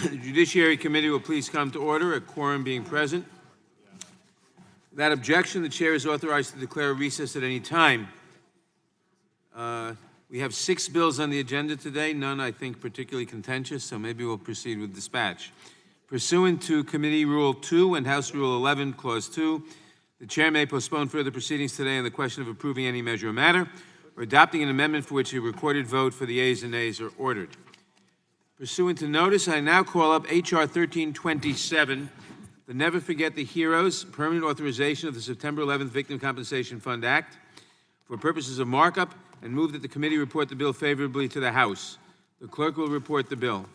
The Judiciary Committee will please come to order, a quorum being present. Without objection, the chair is authorized to declare a recess at any time. We have 6 bills on the agenda today, none I think particularly contentious, so maybe we'll proceed with dispatch. Pursuant to Committee Rule 2 and House Rule 11, Clause 2, the chair may postpone further proceedings today on the question of approving any measure or matter or adopting an amendment for which a recorded vote for the ayes and nays are ordered. Pursuant to notice, I now call up H.R. 1327, the Never Forget the Heroes Permanent Authorization of the September 11th Victim Compensation Fund Act for purposes of markup, and move that the committee report the bill favorably to the House. The clerk will report the bill.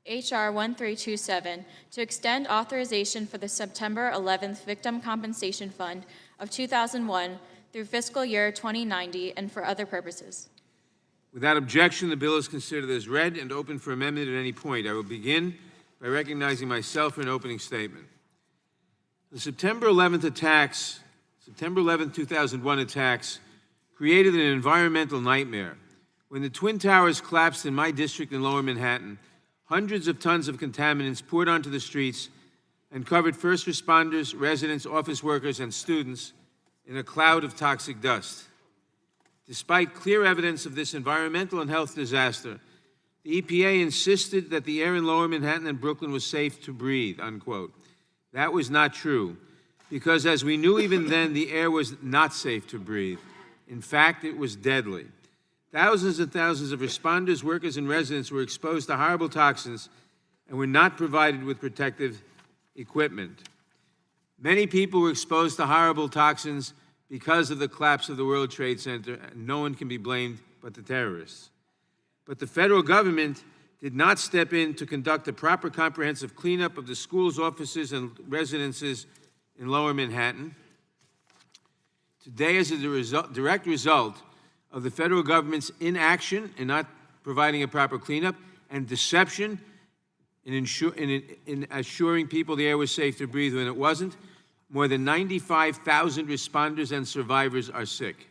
H.R. 1327, to extend authorization for the September 11th Victim Compensation Fund of 2001 through fiscal year 2090 and for other purposes. Without objection, the bill is considered as read and open for amendment at any point. I will begin by recognizing myself for an opening statement. The September 11th 2001 attacks created an environmental nightmare. When the Twin Towers collapsed in my district in Lower Manhattan, hundreds of tons of contaminants poured onto the streets and covered first responders, residents, office workers, and students in a cloud of toxic dust. Despite clear evidence of this environmental and health disaster, the EPA insisted that the air in Lower Manhattan and Brooklyn was safe to breathe, unquote. That was not true, because as we knew even then, the air was not safe to breathe. In fact, it was deadly. Thousands and thousands of responders, workers, and residents were exposed to horrible toxins and were not provided with protective equipment. Many people were exposed to horrible toxins because of the collapse of the World Trade Center, and no one can be blamed but the terrorists. But the federal government did not step in to conduct a proper comprehensive cleanup of the schools, offices, and residences in Lower Manhattan. Today, as a direct result of the federal government's inaction in not providing a proper cleanup and deception in assuring people the air was safe to breathe when it wasn't, more than 95,000 responders and survivors are sick.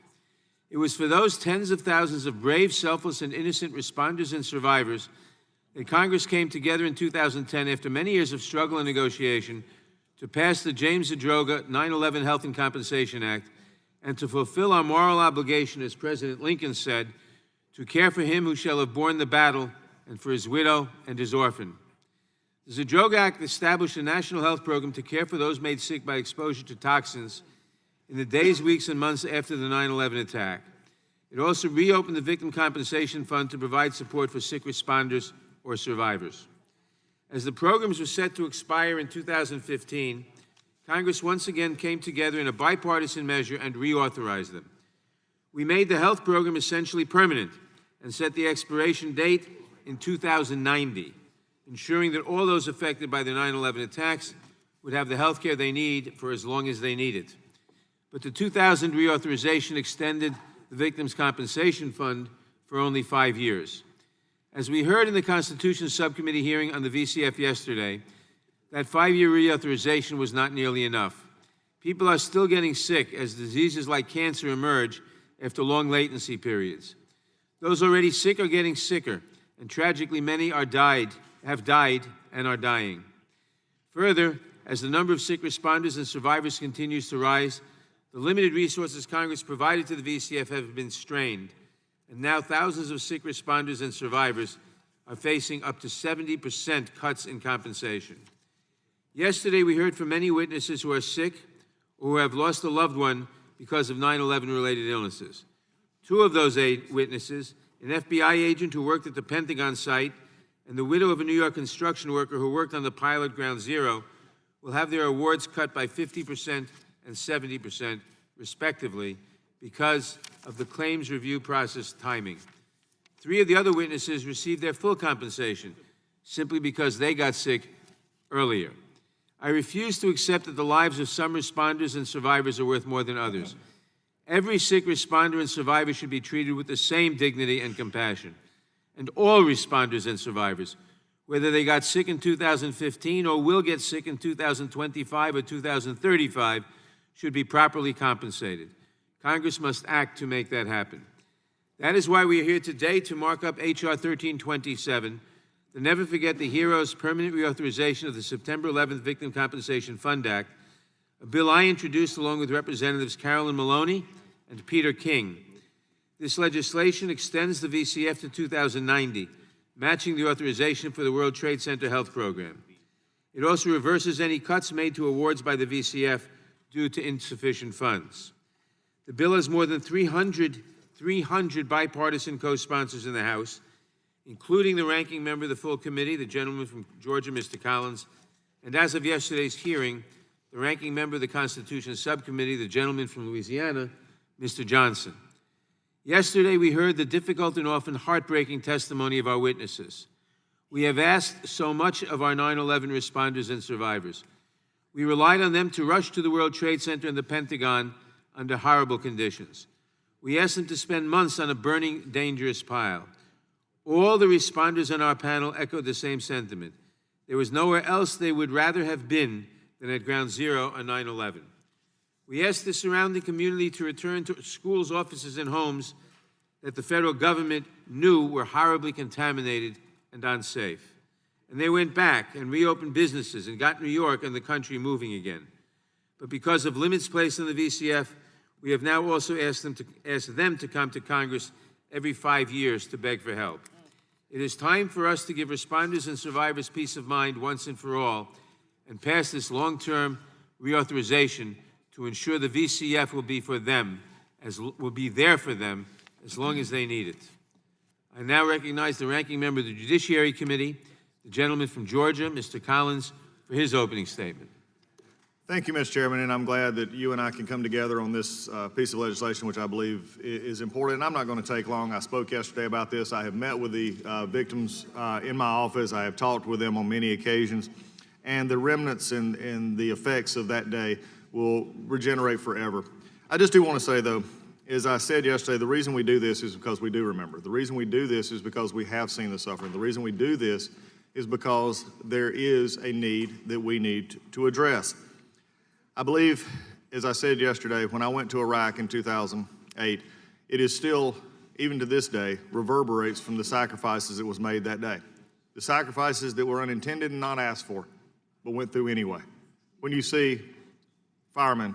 It was for those tens of thousands of brave, selfless, and innocent responders and survivors that Congress came together in 2010 after many years of struggle and negotiation to pass the James Zadroga 9/11 Health and Compensation Act and to fulfill our moral obligation, as President Lincoln said, to care for him who shall have borne the battle and for his widow and his orphan. The Zadroga Act established a national health program to care for those made sick by exposure to toxins in the days, weeks, and months after the 9/11 attack. It also reopened the Victim Compensation Fund to provide support for sick responders or survivors. As the programs were set to expire in 2015, Congress once again came together in a bipartisan measure and reauthorized them. We made the health program essentially permanent and set the expiration date in 2090. Ensuring that all those affected by the 9/11 attacks would have the health care they need for as long as they need it. But the 2000 reauthorization extended the Victims' Compensation Fund for only 5 years. As we heard in the Constitution Subcommittee hearing on the VCF yesterday, that 5-year reauthorization was not nearly enough. People are still getting sick as diseases like cancer emerge after long latency periods. Those already sick are getting sicker, and tragically many have died and are dying. Further, as the number of sick responders and survivors continues to rise, the limited resources Congress provided to the VCF have been strained, and now thousands of sick responders and survivors are facing up to 70% cuts in compensation. Yesterday, we heard from many witnesses who are sick or who have lost a loved one because of 9/11-related illnesses. 2 of those 8 witnesses, an FBI agent who worked at the Pentagon site and the widow of a New York construction worker who worked on the pilot Ground Zero, will have their awards cut by 50% and 70%, respectively, because of the claims review process timing. 3 of the other witnesses received their full compensation simply because they got sick earlier. I refuse to accept that the lives of some responders and survivors are worth more than others. Every sick responder and survivor should be treated with the same dignity and compassion. And all responders and survivors, whether they got sick in 2015 or will get sick in 2025 or 2035, should be properly compensated. Congress must act to make that happen. That is why we are here today to mark up H.R. 1327, to never forget the heroes' permanent reauthorization of the September 11th Victim Compensation Fund Act, a bill I introduced along with Representatives Carolyn Maloney and Peter King. This legislation extends the VCF to 2090, matching the authorization for the World Trade Center Health Program. It also reverses any cuts made to awards by the VCF due to insufficient funds. The bill has more than 300 bipartisan co-sponsors in the House, including the ranking member of the full committee, the gentleman from Georgia, Mr. Collins, and as of yesterday's hearing, the ranking member of the Constitution Subcommittee, the gentleman from Louisiana, Mr. Johnson. Yesterday, we heard the difficult and often heartbreaking testimony of our witnesses. We have asked so much of our 9/11 responders and survivors. We relied on them to rush to the World Trade Center and the Pentagon under horrible conditions. We asked them to spend months on a burning, dangerous pile. All the responders on our panel echoed the same sentiment. There was nowhere else they would rather have been than at Ground Zero on 9/11. We asked the surrounding community to return to schools, offices, and homes that the federal government knew were horribly contaminated and unsafe. And they went back and reopened businesses and got New York and the country moving again. But because of limits placed on the VCF, we have now also asked them to come to Congress every 5 years to beg for help. It is time for us to give responders and survivors peace of mind once and for all and pass this long-term reauthorization to ensure the VCF will be there for them as long as they need it. I now recognize the ranking member of the Judiciary Committee, the gentleman from Georgia, Mr. Collins, for his opening statement. Thank you, Mr. Chairman, and I'm glad that you and I can come together on this piece of legislation, which I believe is important. And I'm not going to take long. I spoke yesterday about this. I have met with the victims in my office. I have talked with them on many occasions, and the remnants and the effects of that day will regenerate forever. I just do want to say, though, as I said yesterday, the reason we do this is because we do remember. The reason we do this is because we have seen the suffering. The reason we do this is because there is a need that we need to address. I believe, as I said yesterday, when I went to Iraq in 2008, it is still, even to this day, reverberates from the sacrifices that was made that day. The sacrifices that were unintended and not asked for, but went through anyway. When you see firemen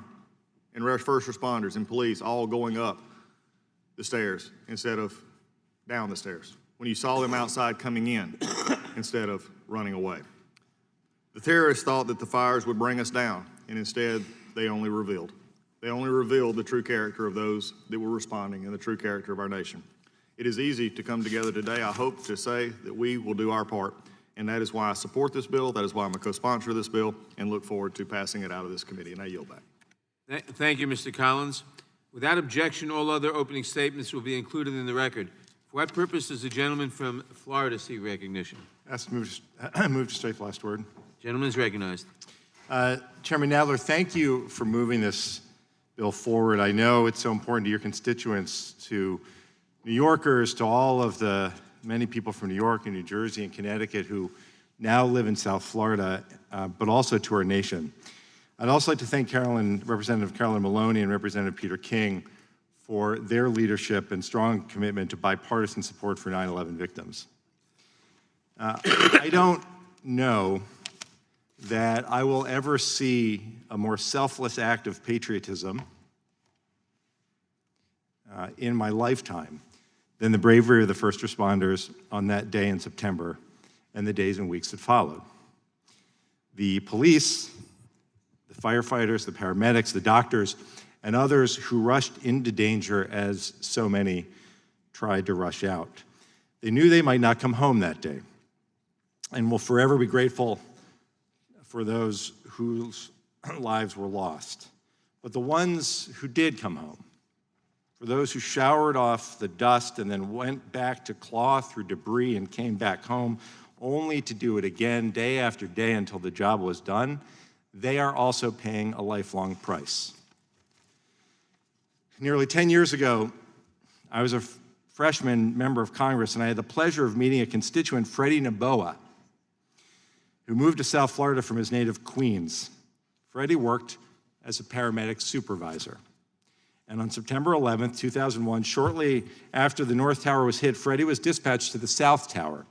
and first responders and police all going up the stairs instead of down the stairs. When you saw them outside coming in instead of running away. The terrorists thought that the fires would bring us down, and instead they only revealed. They only revealed the true character of those that were responding and the true character of our nation. It is easy to come together today, I hope, to say that we will do our part, and that is why I support this bill, that is why I'm a co-sponsor of this bill, and look forward to passing it out of this committee, and I yield back. Thank you, Mr. Collins. Without objection, all other opening statements will be included in the record. For what purpose does the gentleman from Florida seek recognition? Move to strike last word. Gentleman is recognized. Chairman Nadler, thank you for moving this bill forward. I know it's so important to your constituents, to New Yorkers, to all of the many people from New York and New Jersey and Connecticut who now live in South Florida, but also to our nation. I'd also like to thank Representative Carolyn Maloney and Representative Peter King for their leadership and strong commitment to bipartisan support for 9/11 victims. I don't know that I will ever see a more selfless act of patriotism in my lifetime than the bravery of the first responders on that day in September and the days and weeks that followed. The police, the firefighters, the paramedics, the doctors, and others who rushed into danger as so many tried to rush out. They knew they might not come home that day, and will forever be grateful for those whose lives were lost. But the ones who did come home, for those who showered off the dust and then went back to claw through debris and came back home only to do it again day after day until the job was done, they are also paying a lifelong price. Nearly 10 years ago, I was a freshman member of Congress, and I had the pleasure of meeting a constituent, Freddie Naboa, who moved to South Florida from his native Queens. Freddie worked as a paramedic supervisor. And on September 11th, 2001, shortly after the North Tower was hit, Freddie was dispatched to the South Tower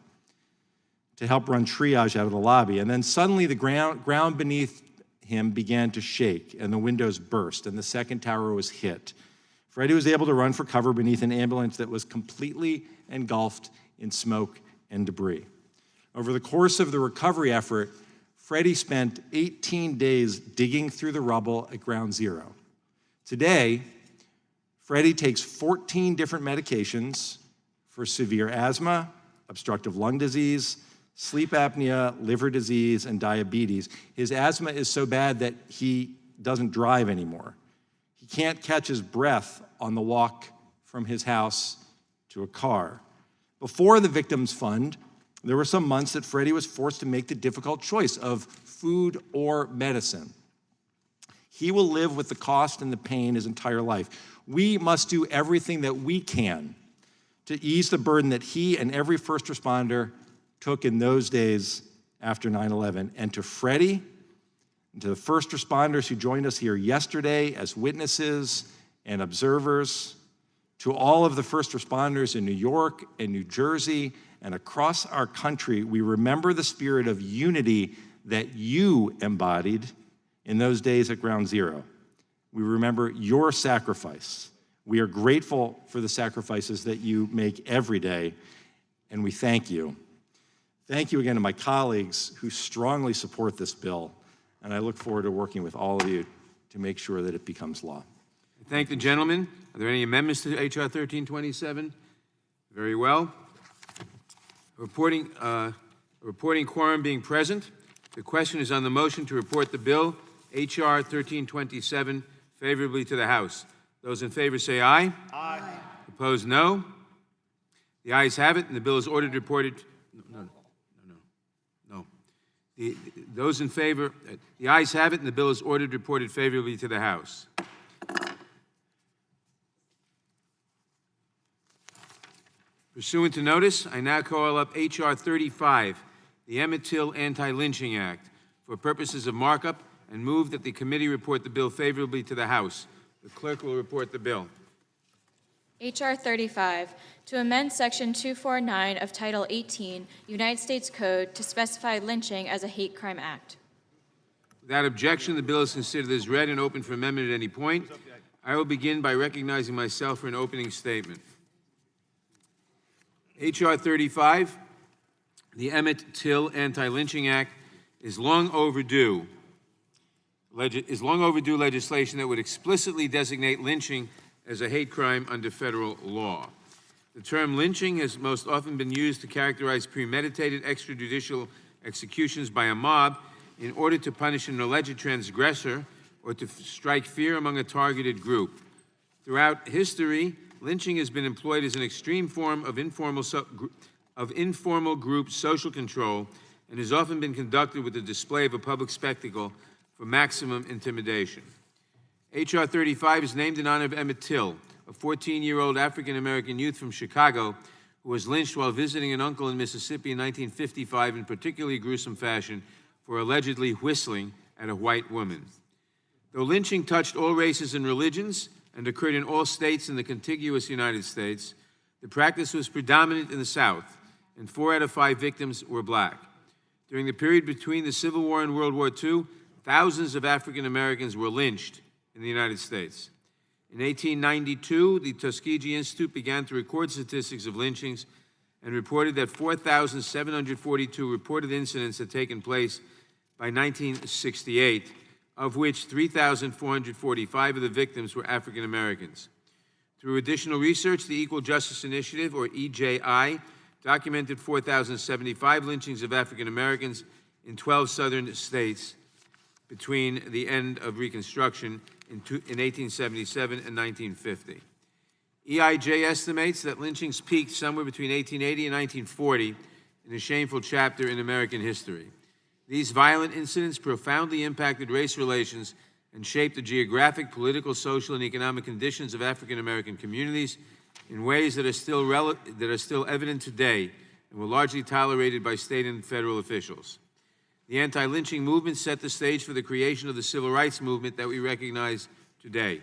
to help run triage out of the lobby. And then suddenly the ground beneath him began to shake, and the windows burst, and the second tower was hit. Freddie was able to run for cover beneath an ambulance that was completely engulfed in smoke and debris. Over the course of the recovery effort, Freddie spent 18 days digging through the rubble at ground zero. Today, Freddie takes 14 different medications for severe asthma, obstructive lung disease, sleep apnea, liver disease, and diabetes. His asthma is so bad that he doesn't drive anymore. He can't catch his breath on the walk from his house to a car. Before the Victims Fund, there were some months that Freddie was forced to make the difficult choice of food or medicine. He will live with the cost and the pain his entire life. We must do everything that we can to ease the burden that he and every first responder took in those days after 9/11. And to Freddie, and to the first responders who joined us here yesterday as witnesses and observers, to all of the first responders in New York and New Jersey and across our country, we remember the spirit of unity that you embodied in those days at Ground Zero. We remember your sacrifice. We are grateful for the sacrifices that you make every day, and we thank you. Thank you again to my colleagues who strongly support this bill, and I look forward to working with all of you to make sure that it becomes law. Thank the gentleman. Are there any amendments to H.R. 1327? Very well. Reporting quorum being present, the question is on the motion to report the bill, H.R. 1327, favorably to the House. Those in favor say aye. Aye. Opposed, no. The ayes have it, and the bill is ordered reported. No. Those in favor, the ayes have it, and the bill is ordered reported favorably to the House. Pursuant to notice, I now call up H.R. 35, the Emmett Till Antilynching Act, for purposes of markup, and move that the committee report the bill favorably to the House. The clerk will report the bill. H.R. 35, to amend Section 249 of Title 18, United States Code, to specify lynching as a hate crime act. Without objection, the bill is considered as read and open for amendment at any point. I will begin by recognizing myself for an opening statement. H.R. 35, the Emmett Till Antilynching Act, is long overdue legislation that would explicitly designate lynching as a hate crime under federal law. The term lynching has most often been used to characterize premeditated extrajudicial executions by a mob in order to punish an alleged transgressor or to strike fear among a targeted group. Throughout history, lynching has been employed as an extreme form of informal group social control and has often been conducted with the display of a public spectacle for maximum intimidation. H.R. 35 is named in honor of Emmett Till, a 14-year-old African-American youth from Chicago who was lynched while visiting an uncle in Mississippi in 1955 in particularly gruesome fashion for allegedly whistling at a white woman. Though lynching touched all races and religions and occurred in all states in the contiguous United States, the practice was predominant in the South, and 4 out of 5 victims were black. During the period between the Civil War and World War II, thousands of African Americans were lynched in the United States. In 1892, the Tuskegee Institute began to record statistics of lynchings and reported that 4,742 reported incidents had taken place by 1968, of which 3,445 of the victims were African Americans. Through additional research, the Equal Justice Initiative, or EJI, documented 4,075 lynchings of African Americans in 12 southern states between the end of Reconstruction in 1877 and 1950. EIJ estimates that lynchings peaked somewhere between 1880 and 1940 in a shameful chapter in American history. These violent incidents profoundly impacted race relations and shaped the geographic, political, social, and economic conditions of African American communities in ways that are still evident today and were largely tolerated by state and federal officials. The anti-lynching movement set the stage for the creation of the civil rights movement that we recognize today.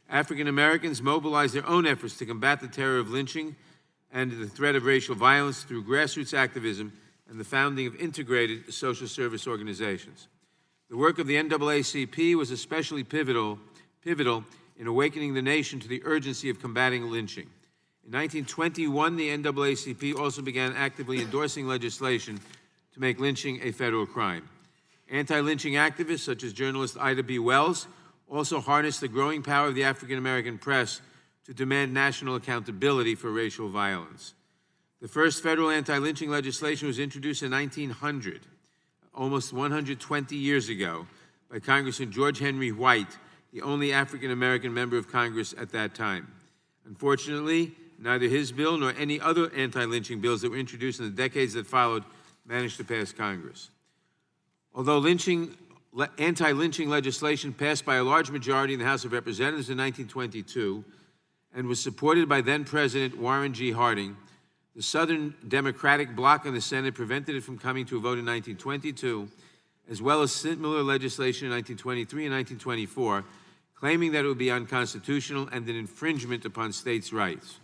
African Americans mobilized their own efforts to combat the terror of lynching and the threat of racial violence through grassroots activism and the founding of integrated social service organizations. The work of the NAACP was especially pivotal in awakening the nation to the urgency of combating lynching. In 1921, the NAACP also began actively endorsing legislation to make lynching a federal crime. Anti-lynching activists such as journalist Ida B. Wells also harnessed the growing power of the African-American press to demand national accountability for racial violence. The first federal anti-lynching legislation was introduced in 1900, almost 120 years ago, by Congressman George Henry White, the only African-American member of Congress at that time. Unfortunately, neither his bill nor any other anti-lynching bills that were introduced in the decades that followed managed to pass Congress. Although anti-lynching legislation passed by a large majority in the House of Representatives in 1922 and was supported by then-President Warren G. Harding, the Southern Democratic bloc in the Senate prevented it from coming to a vote in 1922, as well as similar legislation in 1923 and 1924, claiming that it would be unconstitutional and an infringement upon states' rights.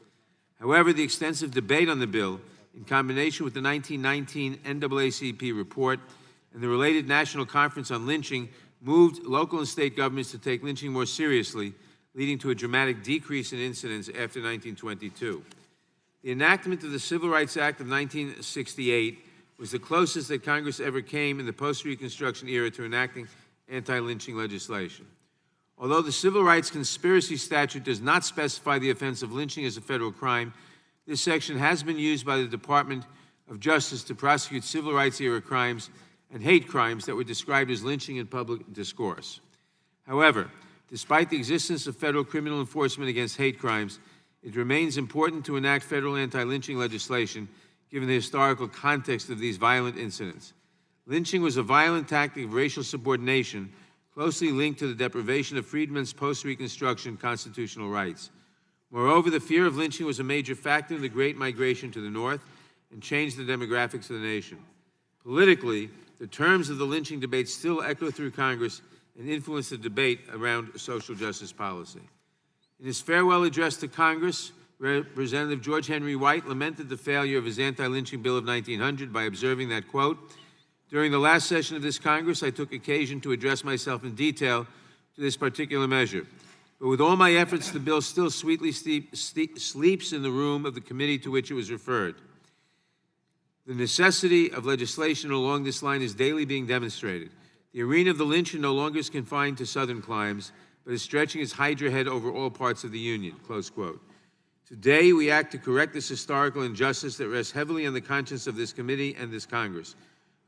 However, the extensive debate on the bill, in combination with the 1919 NAACP report and the related National Conference on Lynching, moved local and state governments to take lynching more seriously, leading to a dramatic decrease in incidents after 1922. The enactment of the Civil Rights Act of 1968 was the closest that Congress ever came in the post-Reconstruction era to enacting anti-lynching legislation. Although the Civil Rights Conspiracy Statute does not specify the offense of lynching as a federal crime, this section has been used by the Department of Justice to prosecute civil rights era crimes and hate crimes that were described as lynching in public discourse. However, despite the existence of federal criminal enforcement against hate crimes, it remains important to enact federal anti-lynching legislation given the historical context of these violent incidents. Lynching was a violent tactic of racial subordination closely linked to the deprivation of freedmen's post-Reconstruction constitutional rights. Moreover, the fear of lynching was a major factor in the Great Migration to the North and changed the demographics of the nation. Politically, the terms of the lynching debate still echo through Congress and influence the debate around social justice policy. In his farewell address to Congress, Representative George Henry White lamented the failure of his anti-lynching bill of 1900 by observing that, quote, "During the last session of this Congress, I took occasion to address myself in detail to this particular measure. But with all my efforts, the bill still sweetly sleeps in the room of the committee to which it was referred. The necessity of legislation along this line is daily being demonstrated. The arena of the lyncher no longer is confined to southern climes, but is stretching its hydra head over all parts of the Union," close quote. Today, we act to correct this historical injustice that rests heavily on the conscience of this committee and this Congress.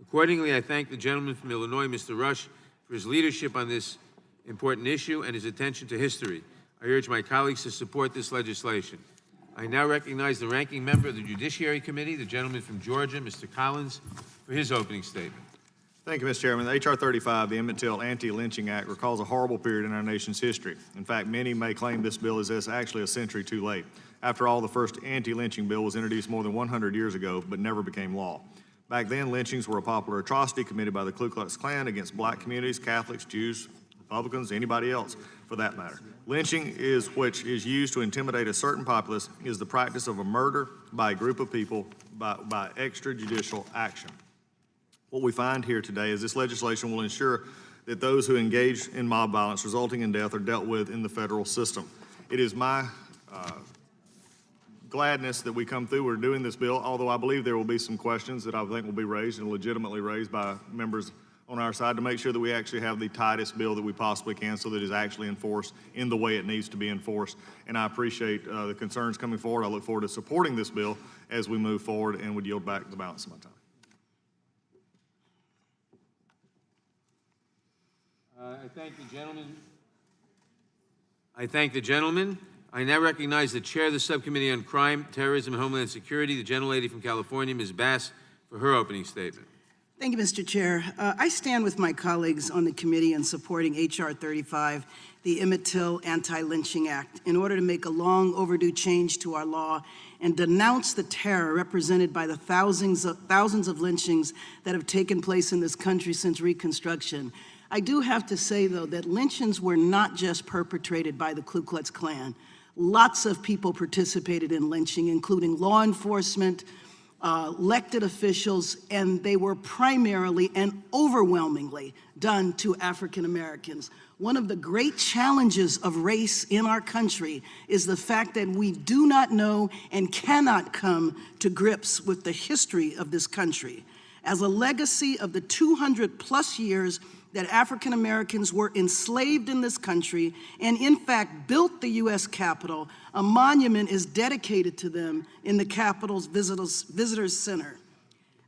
Accordingly, I thank the gentleman from Illinois, Mr. Rush, for his leadership on this important issue and his attention to history. I urge my colleagues to support this legislation. I now recognize the ranking member of the Judiciary Committee, the gentleman from Georgia, Mr. Collins, for his opening statement. Thank you, Mr. Chairman. The H.R. 35, the Emmett Till Antilynching Act, recalls a horrible period in our nation's history. In fact, many may claim this bill is actually a century too late. After all, the first anti-lynching bill was introduced more than 100 years ago, but never became law. Back then, lynchings were a popular atrocity committed by the Ku Klux Klan against black communities, Catholics, Jews, Republicans, anybody else for that matter. Lynching, which is used to intimidate a certain populace, is the practice of a murder by a group of people by extrajudicial action. What we find here today is this legislation will ensure that those who engage in mob violence resulting in death are dealt with in the federal system. It is my gladness that we come through. We're doing this bill, although I believe there will be some questions that I think will be raised and legitimately raised by members on our side to make sure that we actually have the tightest bill that we possibly can so that it is actually enforced in the way it needs to be enforced. And I appreciate the concerns coming forward. I look forward to supporting this bill as we move forward and would yield back the balance of my time. I thank the gentleman. I now recognize the chair of the Subcommittee on Crime, Terrorism, and Homeland Security, the gentlelady from California, Ms. Bass, for her opening statement. Thank you, Mr. Chair. I stand with my colleagues on the committee in supporting H.R. 35, the Emmett Till Antilynching Act, in order to make a long overdue change to our law and denounce the terror represented by the thousands of lynchings that have taken place in this country since Reconstruction. I do have to say, though, that lynchings were not just perpetrated by the Ku Klux Klan. Lots of people participated in lynching, including law enforcement, elected officials, and they were primarily and overwhelmingly done to African Americans. One of the great challenges of race in our country is the fact that we do not know and cannot come to grips with the history of this country. As a legacy of the 200+ years that African Americans were enslaved in this country and in fact built the U.S. Capitol, a monument is dedicated to them in the Capitol's Visitors Center.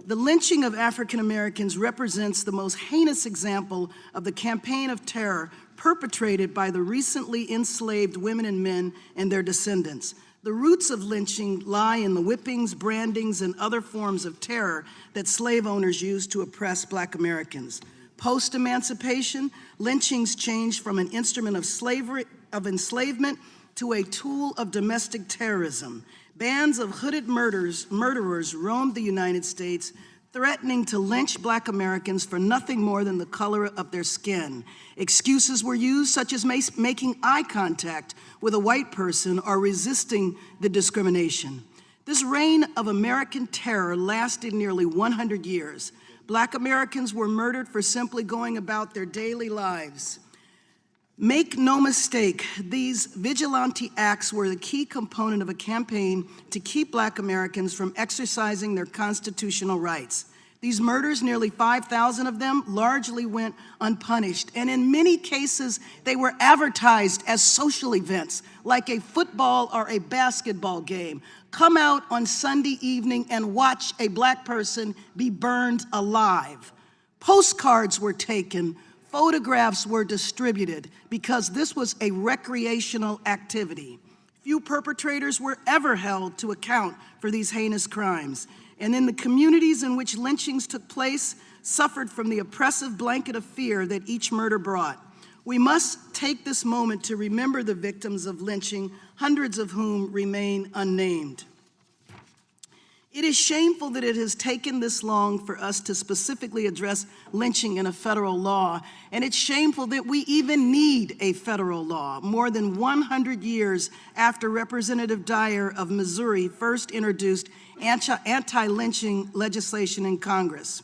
The lynching of African Americans represents the most heinous example of the campaign of terror perpetrated by the recently enslaved women and men and their descendants. The roots of lynching lie in the whippings, brandings, and other forms of terror that slave owners used to oppress Black Americans. Post-emancipation, lynchings changed from an instrument of enslavement to a tool of domestic terrorism. Bands of hooded murderers roamed the United States, threatening to lynch Black Americans for nothing more than the color of their skin. Excuses were used, such as making eye contact with a white person or resisting the discrimination. This reign of American terror lasted nearly 100 years. Black Americans were murdered for simply going about their daily lives. Make no mistake, these vigilante acts were the key component of a campaign to keep Black Americans from exercising their constitutional rights. These murders, nearly 5,000 of them, largely went unpunished, and in many cases, they were advertised as social events, like a football or a basketball game. Come out on Sunday evening and watch a Black person be burned alive. Postcards were taken, photographs were distributed, because this was a recreational activity. Few perpetrators were ever held to account for these heinous crimes. And in the communities in which lynchings took place, suffered from the oppressive blanket of fear that each murder brought. We must take this moment to remember the victims of lynching, hundreds of whom remain unnamed. It is shameful that it has taken this long for us to specifically address lynching in a federal law, and it's shameful that we even need a federal law, more than 100 years after Representative Dyer of Missouri first introduced anti-lynching legislation in Congress.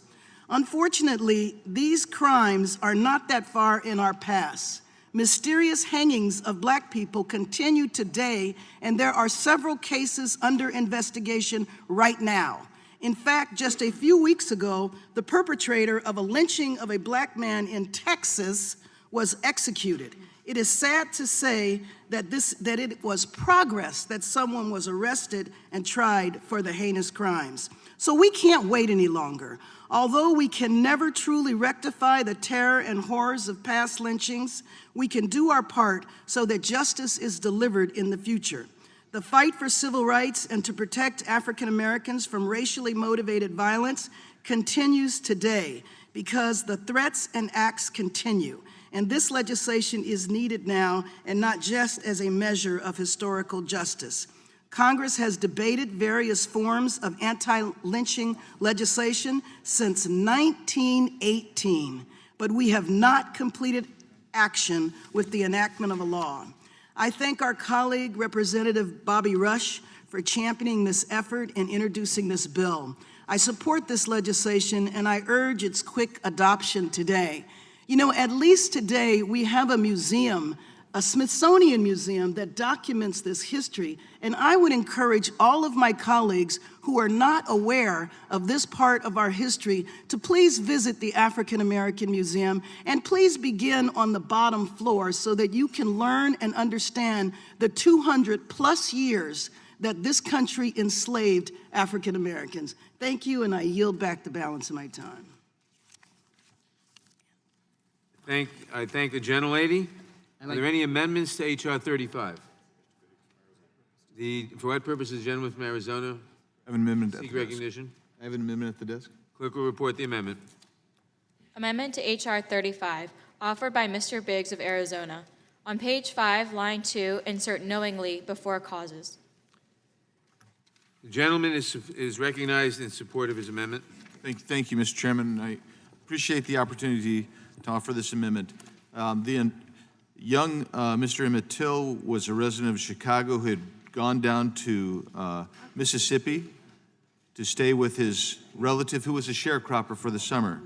Unfortunately, these crimes are not that far in our past. Mysterious hangings of Black people continue today, and there are several cases under investigation right now. In fact, just a few weeks ago, the perpetrator of a lynching of a Black man in Texas was executed. It is sad to say that it was progress that someone was arrested and tried for the heinous crimes. So we can't wait any longer. Although we can never truly rectify the terror and horrors of past lynchings, we can do our part so that justice is delivered in the future. The fight for civil rights and to protect African Americans from racially motivated violence continues today because the threats and acts continue. And this legislation is needed now and not just as a measure of historical justice. Congress has debated various forms of anti-lynching legislation since 1918, but we have not completed action with the enactment of a law. I thank our colleague, Representative Bobby Rush, for championing this effort and introducing this bill. I support this legislation and I urge its quick adoption today. You know, at least today we have a museum, a Smithsonian museum that documents this history, and I would encourage all of my colleagues who are not aware of this part of our history to please visit the African American Museum, and please begin on the bottom floor so that you can learn and understand the 200+ years that this country enslaved African Americans. Thank you, and I yield back the balance of my time. I thank the gentlelady. Are there any amendments to H.R. 35? For what purpose is the gentleman from Arizona I have an amendment at seek the desk. recognition? I have an amendment at the desk. Clerk will report the amendment. Amendment to H.R. 35, offered by Mr. Biggs of Arizona. On page 5, line 2, insert knowingly before causes. The gentleman is recognized in support of his amendment. Thank you, Mr. Chairman. I appreciate the opportunity to offer this amendment. Young Mr. Emmett Till was a resident of Chicago who had gone down to Mississippi to stay with his relative who was a sharecropper for the summer.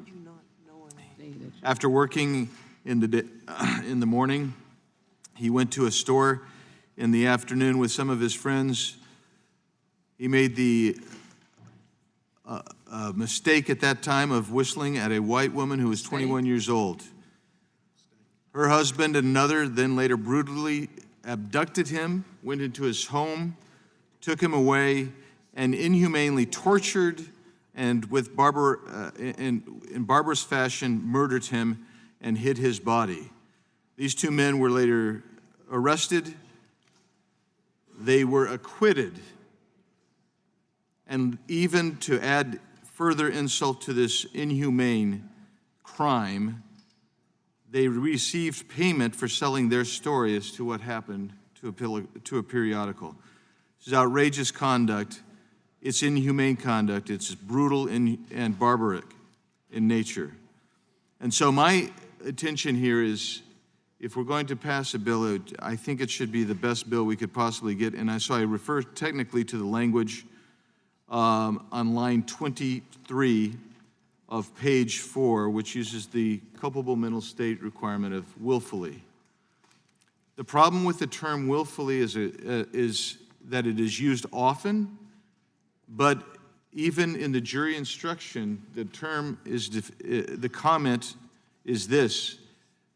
After working in the morning, he went to a store in the afternoon with some of his friends. He made the mistake at that time of whistling at a white woman who was 21 years old. Her husband and another then later brutally abducted him, went into his home, took him away, and inhumanely tortured and in barbarous fashion murdered him and hid his body. These two men were later arrested. They were acquitted. And even to add further insult to this inhumane crime, they received payment for selling their story as to what happened to a periodical. This is outrageous conduct. It's inhumane conduct. It's brutal and barbaric in nature. And so my attention here is, if we're going to pass a bill, I think it should be the best bill we could possibly get. And so I refer technically to the language on line 23 of page 4, which uses the culpable mental state requirement of willfully. The problem with the term willfully is that it is used often, but even in the jury instruction, the term is, the comment is this.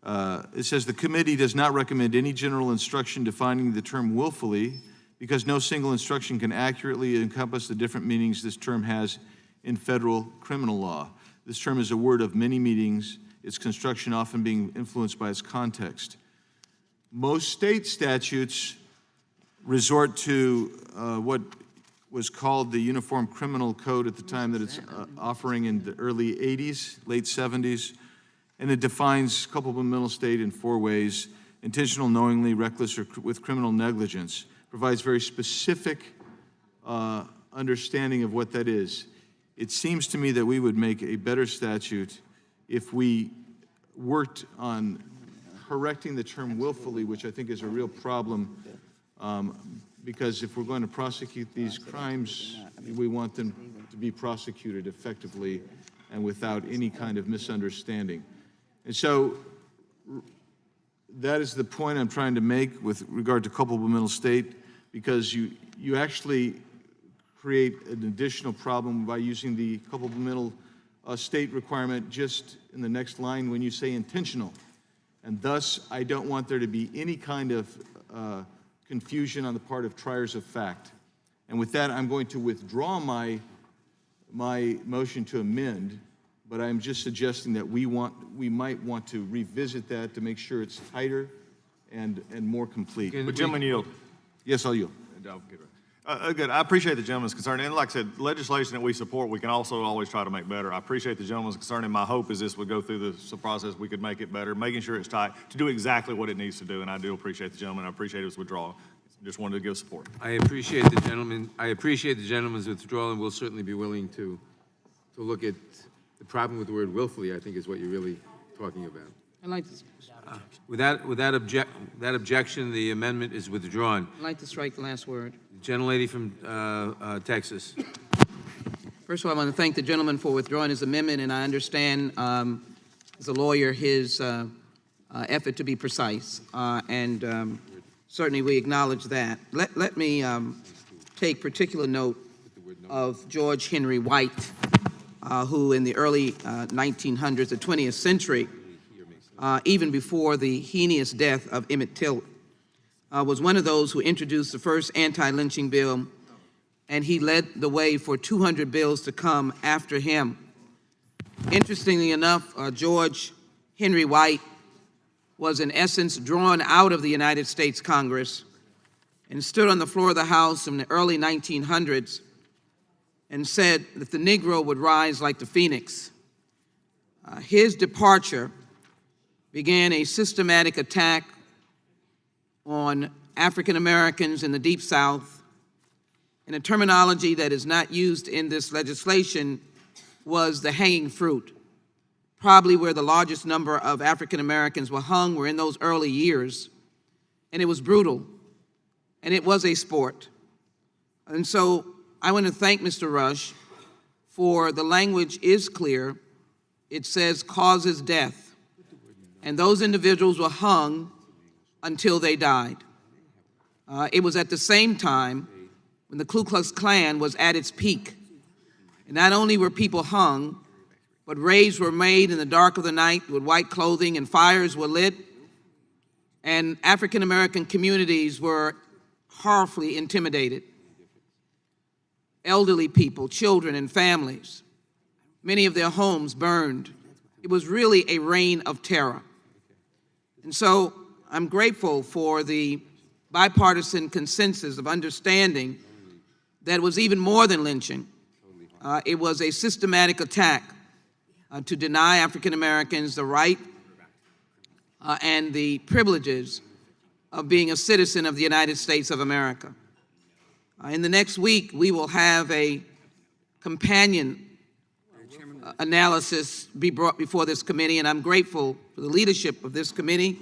It says the committee does not recommend any general instruction defining the term willfully because no single instruction can accurately encompass the different meanings this term has in federal criminal law. This term is a word of many meanings, its construction often being influenced by its context. Most state statutes resort to what was called the Uniform Criminal Code at the time that it's offering in the early 80s, late 70s, and it defines culpable mental state in 4 ways: intentional, knowingly, reckless, or with criminal negligence. Provides very specific understanding of what that is. It seems to me that we would make a better statute if we worked on correcting the term willfully, which I think is a real problem, because if we're going to prosecute these crimes, we want them to be prosecuted effectively and without any kind of misunderstanding. And so that is the point I'm trying to make with regard to culpable mental state, because you actually create an additional problem by using the culpable mental state requirement just in the next line when you say intentional. And thus, I don't want there to be any kind of confusion on the part of triers of fact. And with that, I'm going to withdraw my motion to amend, but I'm just suggesting that we might want to revisit that to make sure it's tighter and more complete. But gentlemen, yield. Yes, I'll yield. Good. I appreciate the gentleman's concern. And like I said, legislation that we support, we can also always try to make better. I appreciate the gentleman's concern, and my hope is this would go through the process, we could make it better, making sure it's tight to do exactly what it needs to do. And I do appreciate the gentleman. I appreciate his withdrawal. Just wanted to give support. I appreciate the gentleman's withdrawal, and we'll certainly be willing to look at the problem with the word willfully, I think, is what you're really talking about. I'd like to, Without objection, the amendment is withdrawn. I'd like to strike the last word. The gentlelady from Texas. First of all, I want to thank the gentleman for withdrawing his amendment, and I understand, as a lawyer, his effort to be precise, and certainly we acknowledge that. Let me take particular note of George Henry White, who in the early 1900s, the 20th century, even before the heinous death of Emmett Till, was one of those who introduced the first anti-lynching bill, and he led the way for 200 bills to come after him. Interestingly enough, George Henry White was in essence drawn out of the United States Congress and stood on the floor of the House in the early 1900s and said that the Negro would rise like the phoenix. His departure began a systematic attack on African Americans in the Deep South, and a terminology that is not used in this legislation was the hanging fruit. Probably where the largest number of African Americans were hung were in those early years, and it was brutal, and it was a sport. And so I want to thank Mr. Rush for the language is clear. It says causes death, and those individuals were hung until they died. It was at the same time when the Ku Klux Klan was at its peak. And not only were people hung, but raids were made in the dark of the night with white clothing, and fires were lit, and African American communities were horribly intimidated. Elderly people, children, and families, many of their homes burned. It was really a reign of terror. And so I'm grateful for the bipartisan consensus of understanding that it was even more than lynching. It was a systematic attack to deny African Americans the right and the privileges of being a citizen of the United States of America. In the next week, we will have a companion analysis be brought before this committee, and I'm grateful for the leadership of this committee,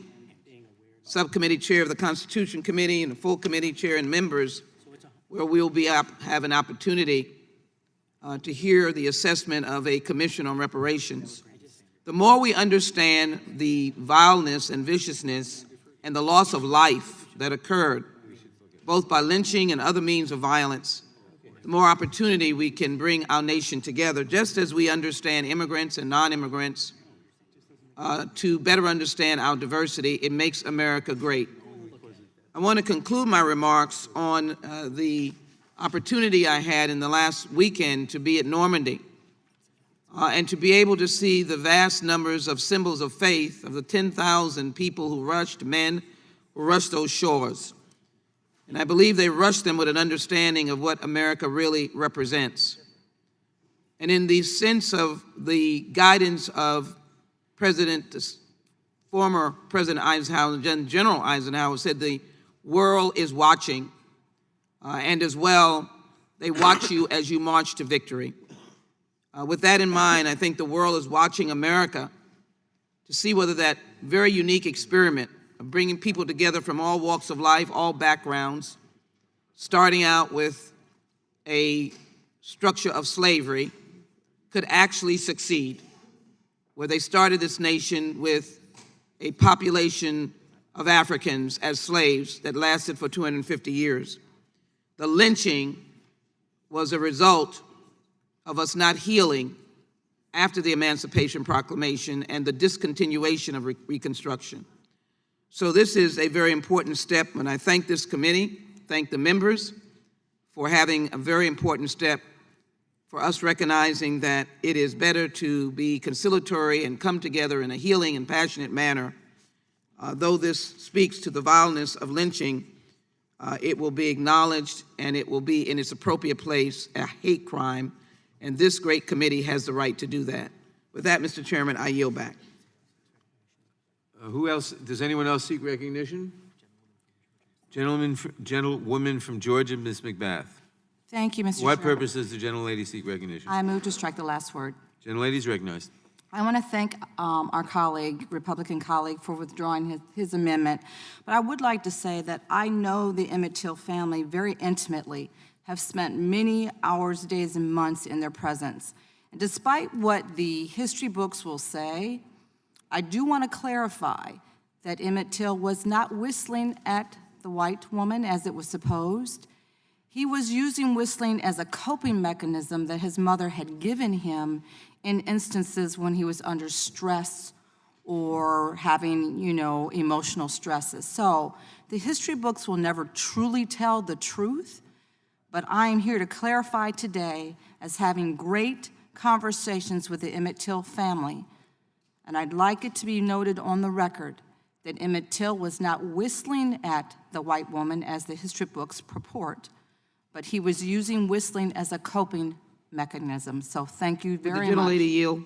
subcommittee chair of the Constitution Committee, and the full committee chair and members, where we'll have an opportunity to hear the assessment of a commission on reparations. The more we understand the vileness and viciousness and the loss of life that occurred, both by lynching and other means of violence, the more opportunity we can bring our nation together, just as we understand immigrants and non-immigrants, to better understand our diversity. It makes America great. I want to conclude my remarks on the opportunity I had in the last weekend to be at Normandy and to be able to see the vast numbers of symbols of faith of the 10,000 people who rushed, men who rushed those shores. And I believe they rushed them with an understanding of what America really represents. And in the sense of the guidance of former President Eisenhower, General Eisenhower said the world is watching, and as well, they watch you as you march to victory. With that in mind, I think the world is watching America to see whether that very unique experiment of bringing people together from all walks of life, all backgrounds, starting out with a structure of slavery, could actually succeed, where they started this nation with a population of Africans as slaves that lasted for 250 years. The lynching was a result of us not healing after the Emancipation Proclamation and the discontinuation of Reconstruction. So this is a very important step, and I thank this committee, thank the members for having a very important step for us recognizing that it is better to be conciliatory and come together in a healing and passionate manner. Though this speaks to the vileness of lynching, it will be acknowledged and it will be in its appropriate place a hate crime, and this great committee has the right to do that. With that, Mr. Chairman, I yield back. Who else? Does anyone else seek recognition? Gentlewoman from Georgia, Ms. McBath. Thank you, Mr. What Chairman. purpose does the gentlelady seek recognition? I move to strike the last word. Gentlelady is recognized. I want to thank our colleague, Republican colleague, for withdrawing his amendment. But I would like to say that I know the Emmett Till family very intimately, have spent many hours, days, and months in their presence. And despite what the history books will say, I do want to clarify that Emmett Till was not whistling at the white woman as it was supposed. He was using whistling as a coping mechanism that his mother had given him in instances when he was under stress or having, emotional stresses. So the history books will never truly tell the truth, but I am here to clarify today as having great conversations with the Emmett Till family. And I'd like it to be noted on the record that Emmett Till was not whistling at the white woman as the history books purport, but he was using whistling as a coping mechanism. So thank you very much. The gentlelady yield.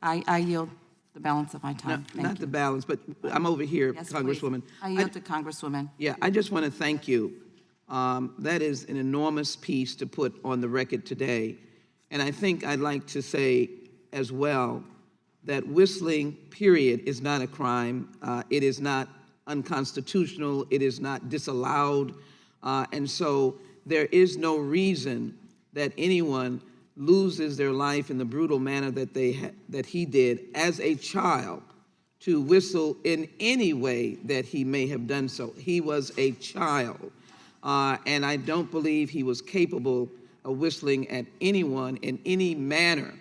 I yield the balance of my time. Not the balance, but I'm over here, Yes, Congresswoman. please. I yield to Congresswoman. Yeah, I just want to thank you. That is an enormous piece to put on the record today. And I think I'd like to say as well that whistling, period, is not a crime. It is not unconstitutional. It is not disallowed. And so there is no reason that anyone loses their life in the brutal manner that that he did as a child to whistle in any way that he may have done so. He was a child, and I don't believe he was capable of whistling at anyone in any manner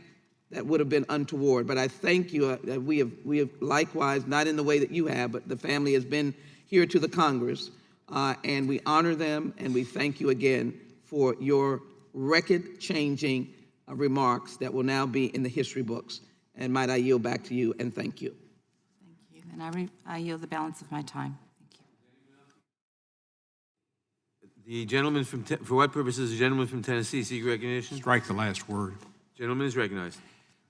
that would have been untoward. But I thank you that we have likewise, not in the way that you have, but the family has been here to the Congress, and we honor them, and we thank you again for your record-changing remarks that will now be in the history books. And might I yield back to you, and thank you. Thank you. And I yield the balance of my time. Thank you. The gentleman from, for what purpose does the gentleman from Tennessee seek recognition? Strike the last word. Gentleman is recognized.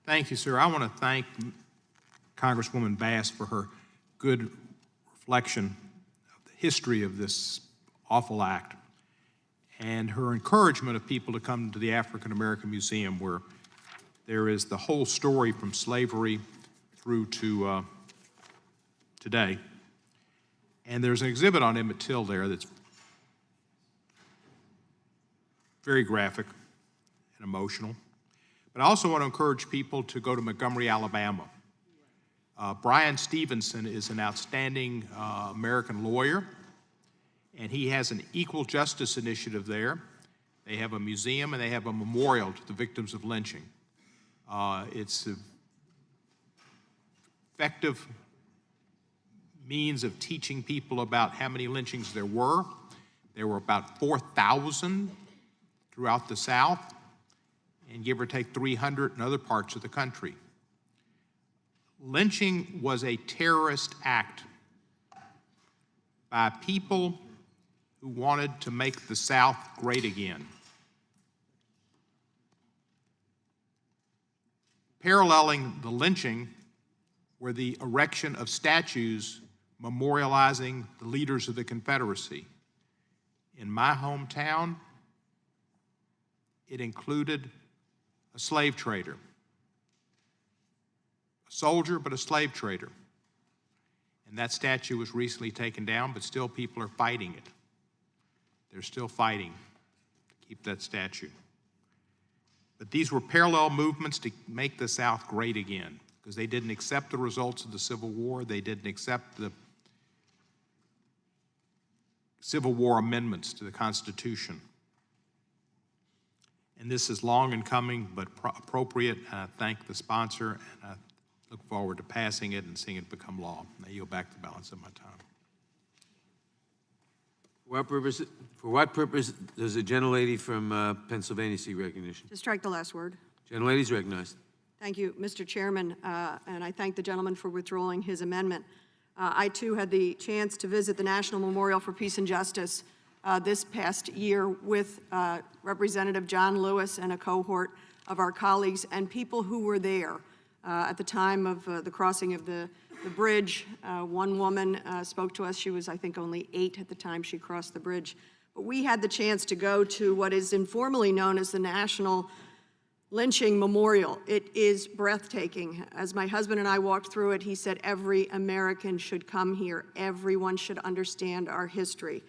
Thank you, sir. I want to thank Congresswoman Bass for her good reflection of the history of this awful act and her encouragement of people to come to the African American Museum, where there is the whole story from slavery through to today. And there's an exhibit on Emmett Till there that's very graphic and emotional. But I also want to encourage people to go to Montgomery, Alabama. Brian Stevenson is an outstanding American lawyer, and he has an equal justice initiative there. They have a museum and they have a memorial to the victims of lynching. It's an effective means of teaching people about how many lynchings there were. There were about 4,000 throughout the South, and give or take 300 in other parts of the country. Lynching was a terrorist act by people who wanted to make the South great again. Paralleling the lynching were the erection of statues memorializing the leaders of the Confederacy. In my hometown, it included a slave trader, a soldier, but a slave trader. And that statue was recently taken down, but still people are fighting it. They're still fighting to keep that statue. But these were parallel movements to make the South great again, because they didn't accept the results of the Civil War. They didn't accept the Civil War amendments to the Constitution. And this is long in coming, but appropriate. And I thank the sponsor, and I look forward to passing it and seeing it become law. I yield back the balance of my time. For what purpose does the gentlelady from Pennsylvania seek recognition? To strike the last word. Gentlelady is recognized. Thank you, Mr. Chairman, and I thank the gentleman for withdrawing his amendment. I, too, had the chance to visit the National Memorial for Peace and Justice this past year with Representative John Lewis and a cohort of our colleagues and people who were there at the time of the crossing of the bridge. One woman spoke to us. She was, I think, only 8 at the time she crossed the bridge. But we had the chance to go to what is informally known as the National Lynching Memorial. It is breathtaking. As my husband and I walked through it, he said every American should come here. Everyone should understand our history,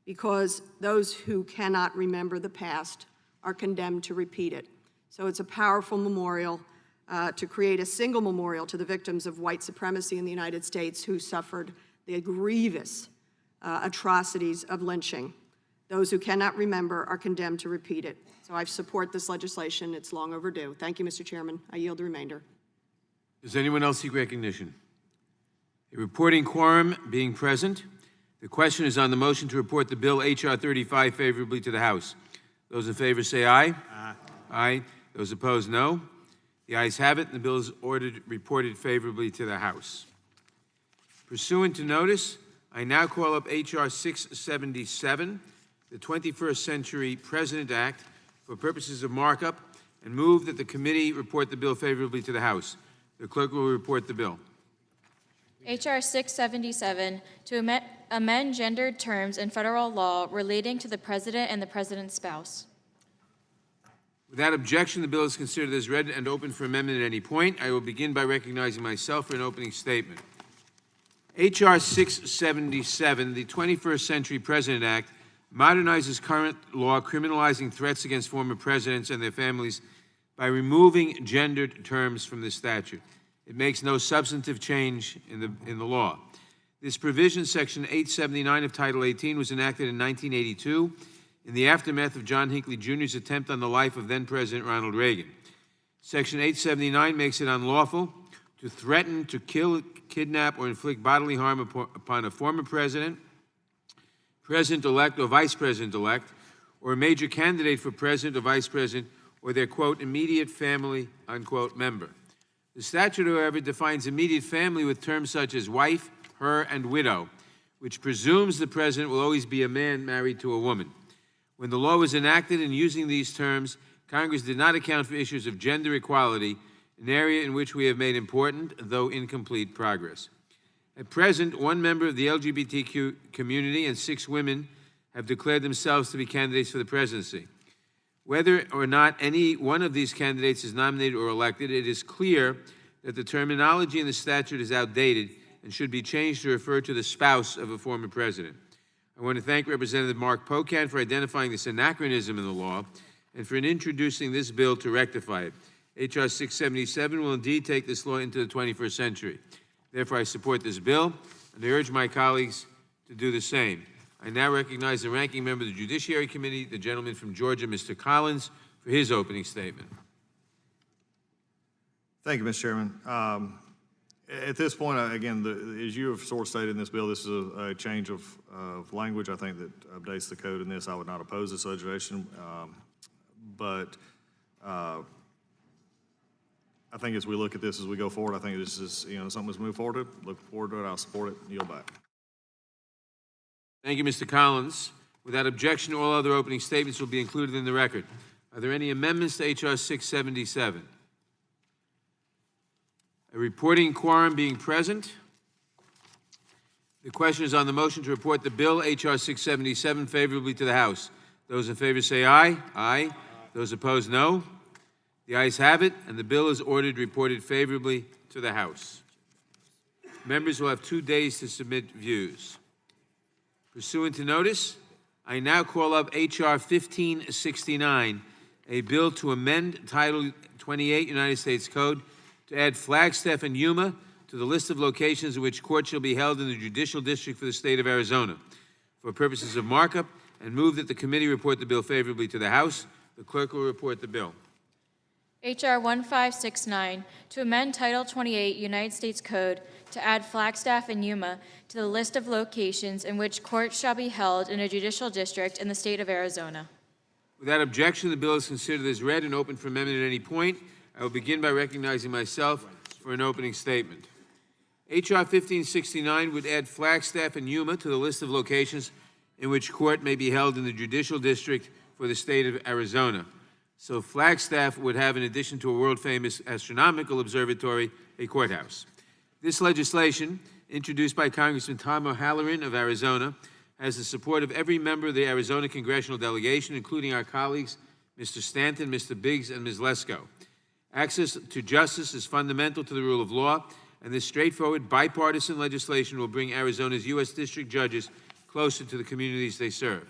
because those who cannot remember the past are condemned to repeat it. So it's a powerful memorial to create a single memorial to the victims of white supremacy in the United States who suffered the grievous atrocities of lynching. Those who cannot remember are condemned to repeat it. So I support this legislation. It's long overdue. Thank you, Mr. Chairman. I yield the remainder. Does anyone else seek recognition? A reporting quorum being present, the question is on the motion to report the bill H.R. 35 favorably to the House. Those in favor say aye. Aye. Aye. Those opposed, no. The ayes have it, and the bill is reported favorably to the House. Pursuant to notice, I now call up H.R. 677, the 21st Century President Act, for purposes of markup, and move that the committee report the bill favorably to the House. The clerk will report the bill. H.R. 677, to amend gendered terms in federal law relating to the president and the president's spouse. Without objection, the bill is considered as read and open for amendment at any point. I will begin by recognizing myself for an opening statement. H.R. 677, the 21st Century President Act, modernizes current law criminalizing threats against former presidents and their families by removing gendered terms from the statute. It makes no substantive change in the law. This provision, Section 879 of Title 18, was enacted in 1982 in the aftermath of John Hinckley Jr.'s attempt on the life of then-President Ronald Reagan. Section 879 makes it unlawful to threaten to kill, kidnap, or inflict bodily harm upon a former president, president-elect or vice president-elect, or a major candidate for president or vice president, or their, quote, immediate family, unquote, member. The statute, however, defines immediate family with terms such as wife, her, and widow, which presumes the president will always be a man married to a woman. When the law was enacted in using these terms, Congress did not account for issues of gender equality, an area in which we have made important, though incomplete, progress. At present, one member of the LGBTQ community and 6 women have declared themselves to be candidates for the presidency. Whether or not any one of these candidates is nominated or elected, it is clear that the terminology in the statute is outdated and should be changed to refer to the spouse of a former president. I want to thank Representative Mark Pocan for identifying this anachronism in the law and for introducing this bill to rectify it. H.R. 677 will indeed take this law into the 21st century. Therefore, I support this bill, and I urge my colleagues to do the same. I now recognize the ranking member of the Judiciary Committee, the gentleman from Georgia, Mr. Collins, for his opening statement. Thank you, Mr. Chairman. At this point, again, as you have sort of stated in this bill, this is a change of language. I think that updates the code in this. I would not oppose this legislation, but I think as we look at this, as we go forward, I think this is something let's move forward to. Look forward to it. I'll support it. Yield back. Thank you, Mr. Collins. Without objection, all other opening statements will be included in the record. Are there any amendments to H.R. 677? A reporting quorum being present. The question is on the motion to report the bill, H.R. 677, favorably to the House. Those in favor say aye. Aye. Those opposed, no. The ayes have it, and the bill is ordered reported favorably to the House. Members will have 2 days to submit views. Pursuant to notice, I now call up H.R. 1569, a bill to amend Title 28 United States Code to add Flagstaff and Yuma to the list of locations in which court shall be held in the Judicial District for the State of Arizona for purposes of markup, and move that the committee report the bill favorably to the House. The clerk will report the bill. H.R. 1569, to amend Title 28 United States Code to add Flagstaff and Yuma to the list of locations in which courts shall be held in a judicial district in the state of Arizona. Without objection, the bill is considered as read and open for amendment at any point. I will begin by recognizing myself for an opening statement. H.R. 1569 would add Flagstaff and Yuma to the list of locations in which court may be held in the judicial district for the state of Arizona. So Flagstaff would have, in addition to a world-famous astronomical observatory, a courthouse. This legislation, introduced by Congressman Tom O'Halloran of Arizona, has the support of every member of the Arizona congressional delegation, including our colleagues, Mr. Stanton, Mr. Biggs, and Ms. Lesko. Access to justice is fundamental to the rule of law, and this straightforward bipartisan legislation will bring Arizona's U.S. district judges closer to the communities they serve.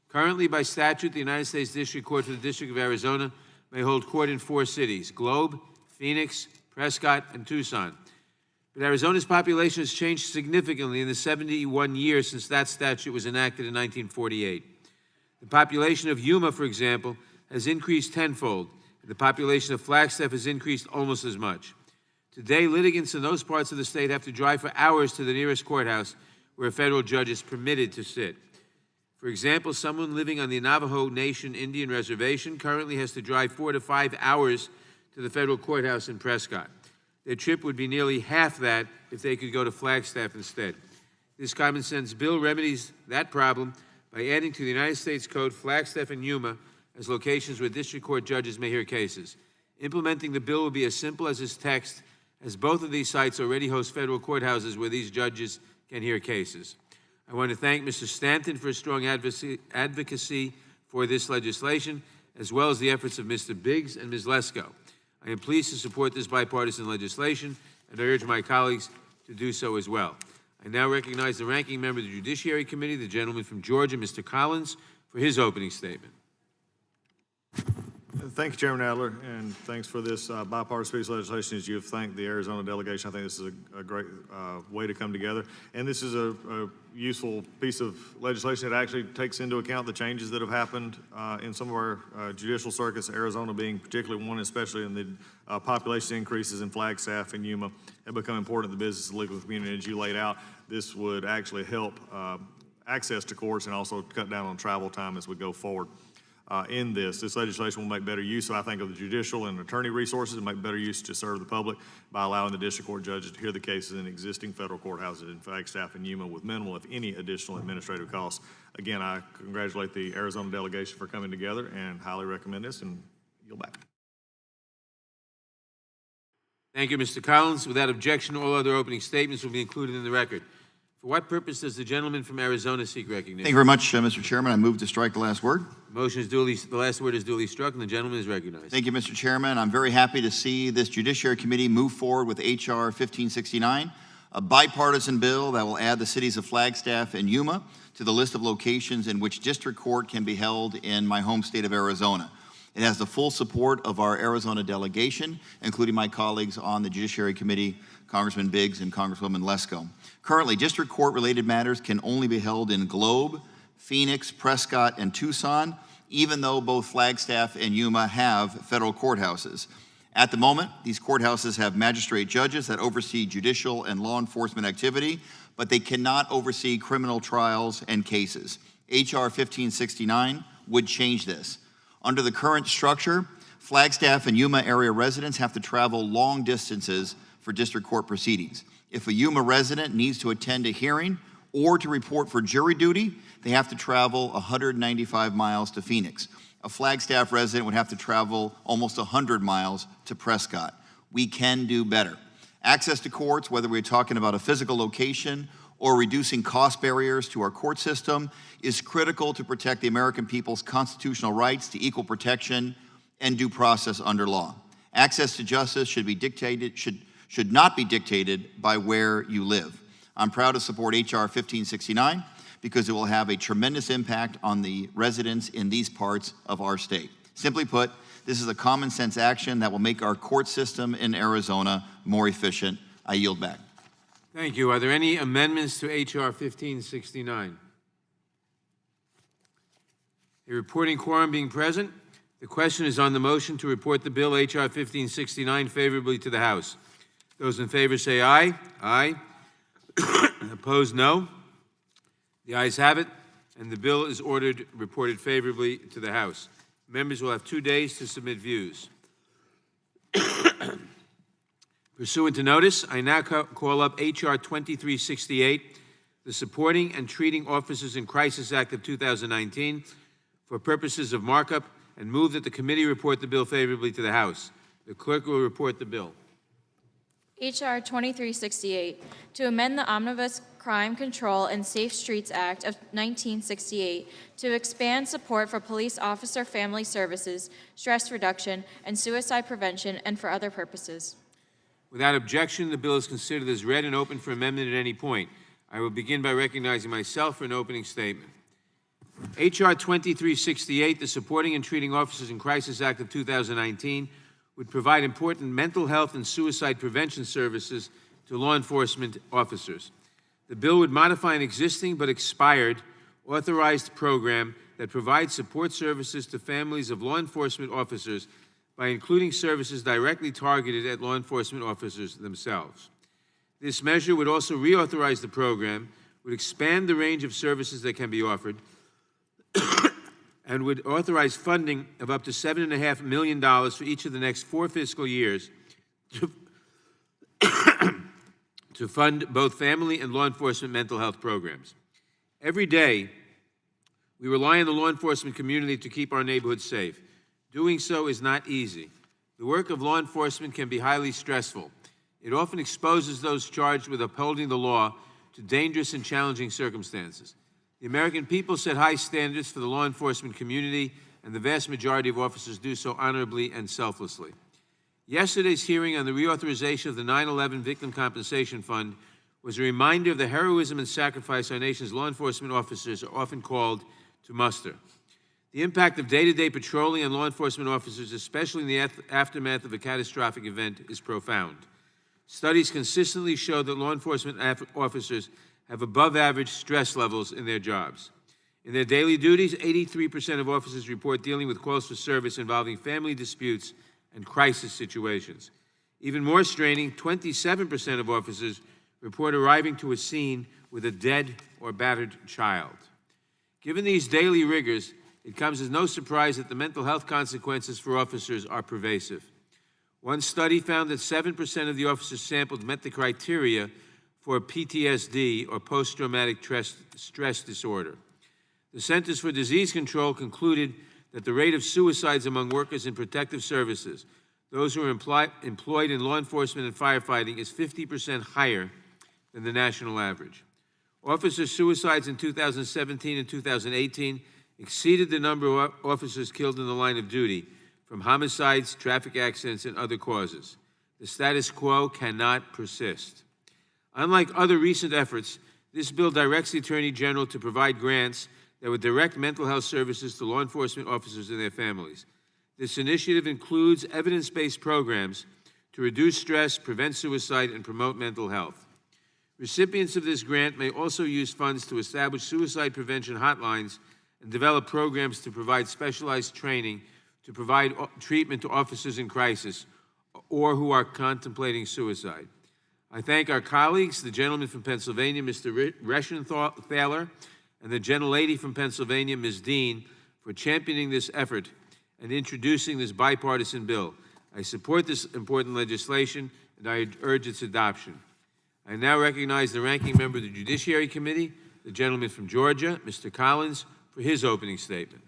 Currently, by statute, the United States District Court for the District of Arizona may hold court in 4 cities: Globe, Phoenix, Prescott, and Tucson. But Arizona's population has changed significantly in the 71 years since that statute was enacted in 1948. The population of Yuma, for example, has increased tenfold, and the population of Flagstaff has increased almost as much. Today, litigants in those parts of the state have to drive for hours to the nearest courthouse where a federal judge is permitted to sit. For example, someone living on the Navajo Nation Indian Reservation currently has to drive 4 to 5 hours to the federal courthouse in Prescott. Their trip would be nearly half that if they could go to Flagstaff instead. This common sense bill remedies that problem by adding to the United States Code Flagstaff and Yuma as locations where district court judges may hear cases. Implementing the bill will be as simple as its text, as both of these sites already host federal courthouses where these judges can hear cases. I want to thank Mr. Stanton for his strong advocacy for this legislation, as well as the efforts of Mr. Biggs and Ms. Lesko. I am pleased to support this bipartisan legislation, and I urge my colleagues to do so as well. I now recognize the ranking member of the Judiciary Committee, the gentleman from Georgia, Mr. Collins, for his opening statement. Thank you, Chairman Adler, and thanks for this bipartisan piece of legislation. As you have thanked the Arizona delegation, I think this is a great way to come together. And this is a useful piece of legislation that actually takes into account the changes that have happened in some of our judicial circuits, Arizona being particularly one, especially in the population increases in Flagstaff and Yuma have become important to the business and legal community. As you laid out, this would actually help access to courts and also cut down on travel time as we go forward. In this legislation will make better use, I think, of the judicial and attorney resources and make better use to serve the public by allowing the district court judges to hear the cases in existing federal courthouses in Flagstaff and Yuma with minimal, if any, additional administrative costs. Again, I congratulate the Arizona delegation for coming together and highly recommend this, and yield back. Thank you, Mr. Collins. Without objection, all other opening statements will be included in the record. For what purpose does the gentleman from Arizona seek recognition? Thank you very much, Mr. Chairman. I move to strike the last word. Motion is the last word is duly struck, and the gentleman is recognized. Thank you, Mr. Chairman. I'm very happy to see this Judiciary Committee move forward with H.R. 1569, a bipartisan bill that will add the cities of Flagstaff and Yuma to the list of locations in which district court can be held in my home state of Arizona. It has the full support of our Arizona delegation, including my colleagues on the Judiciary Committee, Congressman Biggs and Congresswoman Lesko. Currently, district court-related matters can only be held in Globe, Phoenix, Prescott, and Tucson, even though both Flagstaff and Yuma have federal courthouses. At the moment, these courthouses have magistrate judges that oversee judicial and law enforcement activity, but they cannot oversee criminal trials and cases. H.R. 1569 would change this. Under the current structure, Flagstaff and Yuma area residents have to travel long distances for district court proceedings. If a Yuma resident needs to attend a hearing or to report for jury duty, they have to travel 195 miles to Phoenix. A Flagstaff resident would have to travel almost 100 miles to Prescott. We can do better. Access to courts, whether we're talking about a physical location or reducing cost barriers to our court system, is critical to protect the American people's constitutional rights to equal protection and due process under law. Access to justice should not be dictated by where you live. I'm proud to support H.R. 1569 because it will have a tremendous impact on the residents in these parts of our state. Simply put, this is a common sense action that will make our court system in Arizona more efficient. I yield back. Thank you. Are there any amendments to H.R. 1569? A reporting quorum being present, the question is on the motion to report the bill H.R. 1569 favorably to the House. Those in favor say aye. Aye. Opposed, no. The ayes have it, and the bill is ordered reported favorably to the House. Members will have 2 days to submit views. Pursuant to notice, I now call up H.R. 2368, the Supporting and Treating Officers in Crisis Act of 2019, for purposes of markup, and move that the committee report the bill favorably to the House. The clerk will report the bill. H.R. 2368, to amend the Omnibus Crime Control and Safe Streets Act of 1968 to expand support for police officer family services, stress reduction, and suicide prevention, and for other purposes. Without objection, the bill is considered as read and open for amendment at any point. I will begin by recognizing myself for an opening statement. H.R. 2368, the Supporting and Treating Officers in Crisis Act of 2019, would provide important mental health and suicide prevention services to law enforcement officers. The bill would modify an existing but expired authorized program that provides support services to families of law enforcement officers by including services directly targeted at law enforcement officers themselves. This measure would also reauthorize the program, would expand the range of services that can be offered, and would authorize funding of up to $7.5 million for each of the next 4 fiscal years to fund both family and law enforcement mental health programs. Every day, we rely on the law enforcement community to keep our neighborhoods safe. Doing so is not easy. The work of law enforcement can be highly stressful. It often exposes those charged with upholding the law to dangerous and challenging circumstances. The American people set high standards for the law enforcement community, and the vast majority of officers do so honorably and selflessly. Yesterday's hearing on the reauthorization of the 9/11 Victim Compensation Fund was a reminder of the heroism and sacrifice our nation's law enforcement officers are often called to muster. The impact of day-to-day patrolling on law enforcement officers, especially in the aftermath of a catastrophic event, is profound. Studies consistently show that law enforcement officers have above-average stress levels in their jobs. In their daily duties, 83% of officers report dealing with calls for service involving family disputes and crisis situations. Even more straining, 27% of officers report arriving to a scene with a dead or battered child. Given these daily rigors, it comes as no surprise that the mental health consequences for officers are pervasive. One study found that 7% of the officers sampled met the criteria for PTSD, or post-traumatic stress disorder. The Centers for Disease Control concluded that the rate of suicides among workers in protective services, those who are employed in law enforcement and firefighting, is 50% higher than the national average. Officer suicides in 2017 and 2018 exceeded the number of officers killed in the line of duty from homicides, traffic accidents, and other causes. The status quo cannot persist. Unlike other recent efforts, this bill directs the Attorney General to provide grants that would direct mental health services to law enforcement officers and their families. This initiative includes evidence-based programs to reduce stress, prevent suicide, and promote mental health. Recipients of this grant may also use funds to establish suicide prevention hotlines and develop programs to provide specialized training to provide treatment to officers in crisis or who are contemplating suicide. I thank our colleagues, the gentleman from Pennsylvania, Mr. Reschenthaler, and the gentlelady from Pennsylvania, Ms. Dean, for championing this effort and introducing this bipartisan bill. I support this important legislation, and I urge its adoption. I now recognize the ranking member of the Judiciary Committee, the gentleman from Georgia, Mr. Collins, for his opening statement.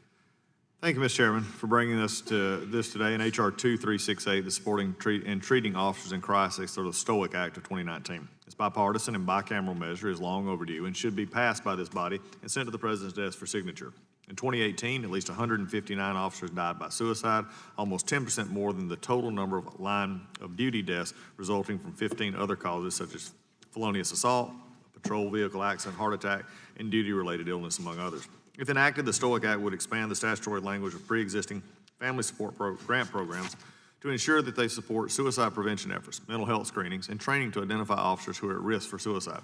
Thank you, Mr. Chairman, for bringing us to this today in H.R. 2368, the Supporting and Treating Officers in Crisis, or the STOIC Act of 2019. This bipartisan and bicameral measure is long overdue and should be passed by this body and sent to the President's desk for signature. In 2018, at least 159 officers died by suicide, almost 10% more than the total number of line of duty deaths resulting from 15 other causes such as felonious assault, patrol vehicle accident, heart attack, and duty-related illness, among others. If enacted, the STOIC Act would expand the statutory language of pre-existing family support grant programs to ensure that they support suicide prevention efforts, mental health screenings, and training to identify officers who are at risk for suicide.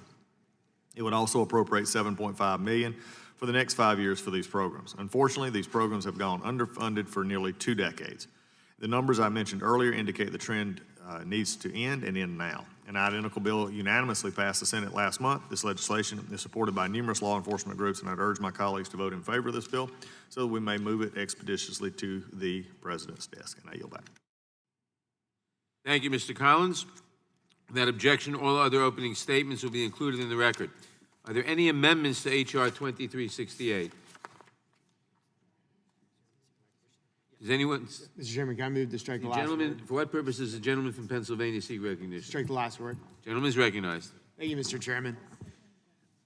It would also appropriate $7.5 million for the next 5 years for these programs. Unfortunately, these programs have gone underfunded for nearly 2 decades. The numbers I mentioned earlier indicate the trend needs to end and end now. An identical bill unanimously passed the Senate last month. This legislation is supported by numerous law enforcement groups, and I'd urge my colleagues to vote in favor of this bill so that we may move it expeditiously to the President's desk. And I yield back. Thank you, Mr. Collins. Without objection, all other opening statements will be included in the record. Are there any amendments to H.R. 2368? Does anyone? Mr. Chairman, can I move to strike the last Gentleman, word? for what purpose does the gentleman from Pennsylvania seek recognition? Strike the last word. Gentleman is recognized. Thank you, Mr. Chairman.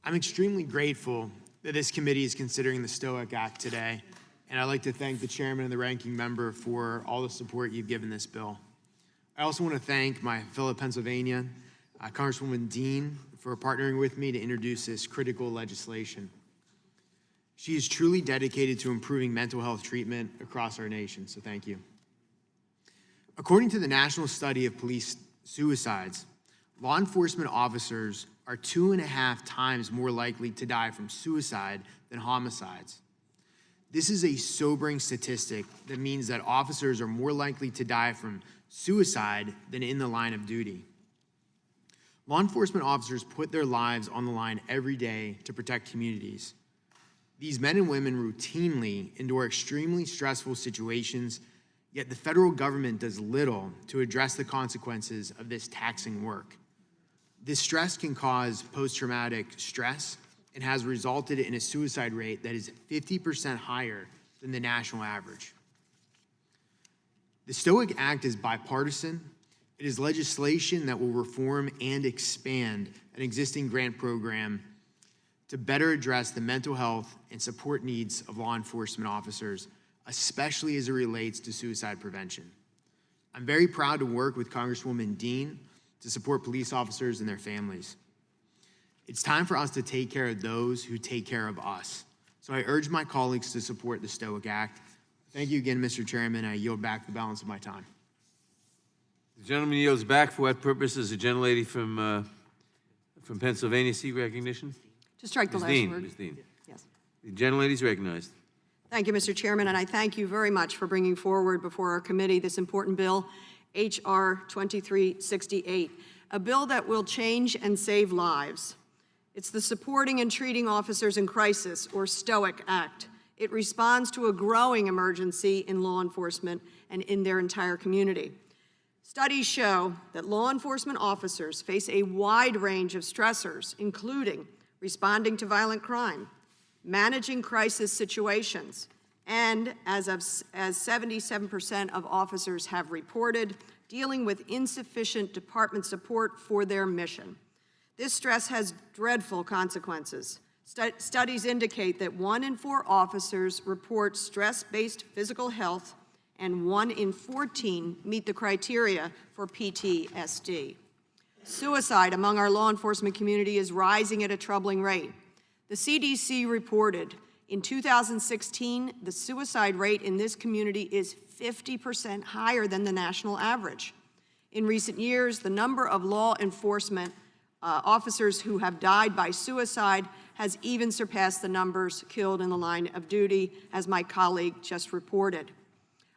I'm extremely grateful that this committee is considering the STOIC Act today, and I'd like to thank the chairman and the ranking member for all the support you've given this bill. I also want to thank my fellow Pennsylvanian, Congresswoman Dean, for partnering with me to introduce this critical legislation. She is truly dedicated to improving mental health treatment across our nation, so thank you. According to the National Study of Police Suicides, law enforcement officers are 2.5 times more likely to die from suicide than homicides. This is a sobering statistic that means that officers are more likely to die from suicide than in the line of duty. Law enforcement officers put their lives on the line every day to protect communities. These men and women routinely endure extremely stressful situations, yet the federal government does little to address the consequences of this taxing work. This stress can cause post-traumatic stress and has resulted in a suicide rate that is 50% higher than the national average. The STOIC Act is bipartisan. It is legislation that will reform and expand an existing grant program to better address the mental health and support needs of law enforcement officers, especially as it relates to suicide prevention. I'm very proud to work with Congresswoman Dean to support police officers and their families. It's time for us to take care of those who take care of us. So I urge my colleagues to support the Stoic Act. Thank you again, Mr. Chairman. I yield back the balance of my time. The gentleman yields back. For what purpose does the gentlelady from Pennsylvania seek recognition? To strike the Ms. last Dean, word. Ms. Dean. Yes. The gentlelady is recognized. Thank you, Mr. Chairman, and I thank you very much for bringing forward before our committee this important bill, H.R. 2368, a bill that will change and save lives. It's the Supporting and Treating Officers in Crisis, or STOIC Act. It responds to a growing emergency in law enforcement and in their entire community. Studies show that law enforcement officers face a wide range of stressors, including responding to violent crime, managing crisis situations, and as 77% of officers have reported, dealing with insufficient department support for their mission. This stress has dreadful consequences. Studies indicate that 1 in 4 officers report stress-based physical health, and 1 in 14 meet the criteria for PTSD. Suicide among our law enforcement community is rising at a troubling rate. The CDC reported in 2016, the suicide rate in this community is 50% higher than the national average. In recent years, the number of law enforcement officers who have died by suicide has even surpassed the numbers killed in the line of duty, as my colleague just reported.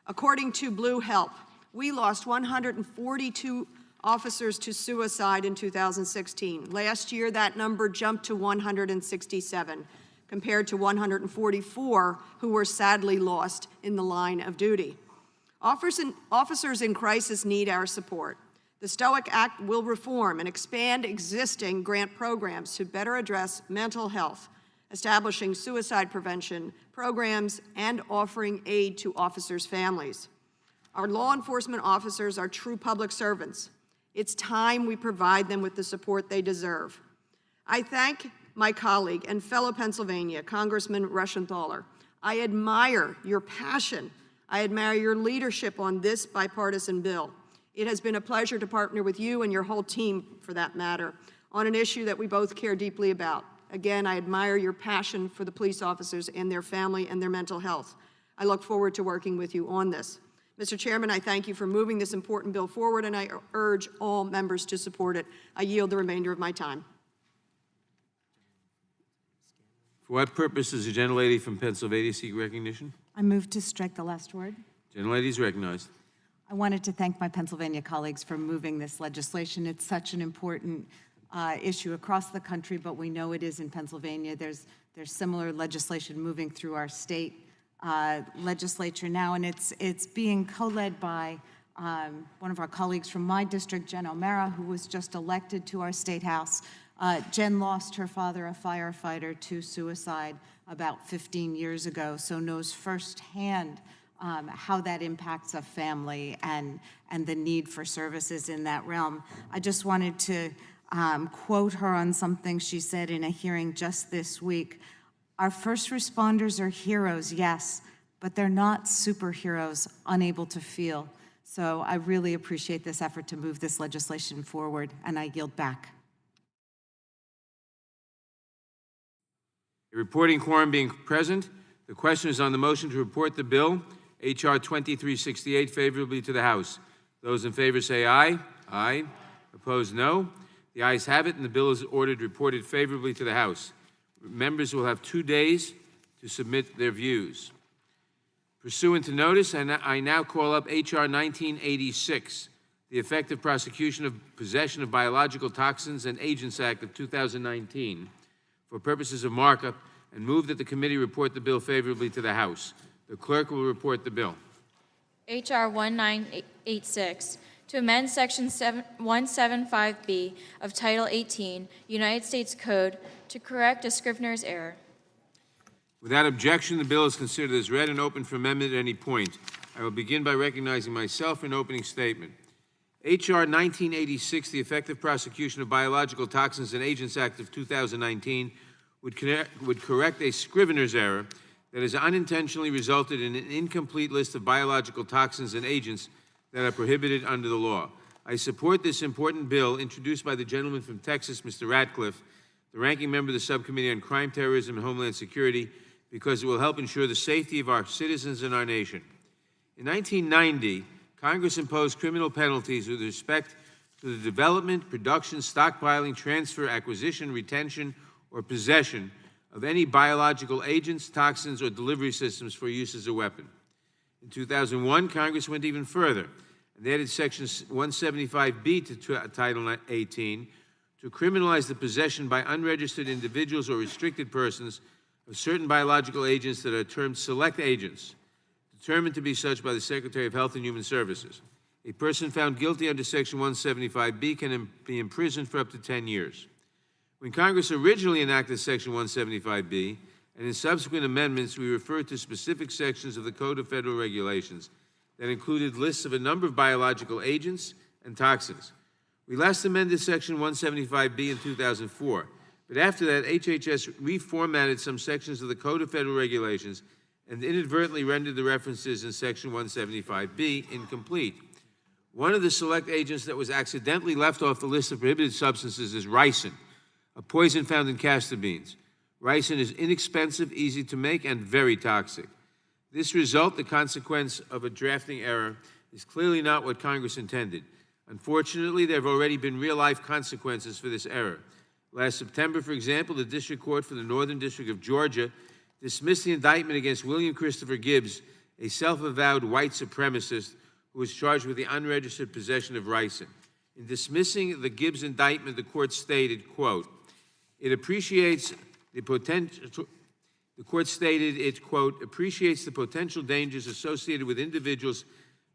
According to Blue Help, we lost 142 officers to suicide in 2016. Last year, that number jumped to 167, compared to 144 who were sadly lost in the line of duty. Officers in crisis need our support. The STOIC Act will reform and expand existing grant programs to better address mental health, establishing suicide prevention programs, and offering aid to officers' families. Our law enforcement officers are true public servants. It's time we provide them with the support they deserve. I thank my colleague and fellow Pennsylvania, Congressman Rushenthaler. I admire your passion. I admire your leadership on this bipartisan bill. It has been a pleasure to partner with you and your whole team, for that matter, on an issue that we both care deeply about. Again, I admire your passion for the police officers and their family and their mental health. I look forward to working with you on this. Mr. Chairman, I thank you for moving this important bill forward, and I urge all members to support it. I yield the remainder of my time. For what purpose does the gentlelady from Pennsylvania seek recognition? I move to strike the last word. Gentlelady is recognized. I wanted to thank my Pennsylvania colleagues for moving this legislation. It's such an important issue across the country, but we know it is in Pennsylvania. There's similar legislation moving through our state legislature now, and it's being co-led by one of our colleagues from my district, Jen O'Mara, who was just elected to our state house. Jen lost her father, a firefighter, to suicide about 15 years ago, so knows firsthand how that impacts a family and the need for services in that realm. I just wanted to quote her on something she said in a hearing just this week. Our first responders are heroes, yes, but they're not superheroes unable to feel. So I really appreciate this effort to move this legislation forward, and I yield back. A reporting quorum being present, the question is on the motion to report the bill, H.R. 2368, favorably to the House. Those in favor say aye. Aye. Opposed, no. The ayes have it, and the bill is ordered reported favorably to the House. Members will have 2 days to submit their views. Pursuant to notice, I now call up H.R. 1986, the Effective Prosecution of Possession of Biological Toxins and Agents Act of 2019, for purposes of markup, and move that the committee report the bill favorably to the House. The clerk will report the bill. H.R. 1986, to amend Section 175B of Title 18, United States Code, to correct a Scrivener's error. Without objection, the bill is considered as read and open for amendment at any point. I will begin by recognizing myself for an opening statement. H.R. 1986, the Effective Prosecution of Biological Toxins and Agents Act of 2019, would correct a Scrivener's error that has unintentionally resulted in an incomplete list of biological toxins and agents that are prohibited under the law. I support this important bill introduced by the gentleman from Texas, Mr. Ratcliffe, the ranking member of the Subcommittee on Crime, Terrorism, and Homeland Security, because it will help ensure the safety of our citizens and our nation. In 1990, Congress imposed criminal penalties with respect to the development, production, stockpiling, transfer, acquisition, retention, or possession of any biological agents, toxins, or delivery systems for use as a weapon. In 2001, Congress went even further and added Section 175B to Title 18 to criminalize the possession by unregistered individuals or restricted persons of certain biological agents that are termed select agents, determined to be such by the Secretary of Health and Human Services. A person found guilty under Section 175B can be imprisoned for up to 10 years. When Congress originally enacted Section 175B, and in subsequent amendments, we referred to specific sections of the Code of Federal Regulations that included lists of a number of biological agents and toxins. We last amended Section 175B in 2004, but after that, HHS reformatted some sections of the Code of Federal Regulations and inadvertently rendered the references in Section 175B incomplete. One of the select agents that was accidentally left off the list of prohibited substances is ricin, a poison found in castor beans. Ricin is inexpensive, easy to make, and very toxic. This result, the consequence of a drafting error, is clearly not what Congress intended. Unfortunately, there have already been real-life consequences for this error. Last September, for example, the District Court for the Northern District of Georgia dismissed the indictment against William Christopher Gibbs, a self-avowed white supremacist who was charged with the unregistered possession of ricin. In dismissing the Gibbs indictment, the court stated, quote, the court stated it, quote, appreciates the potential dangers associated with individuals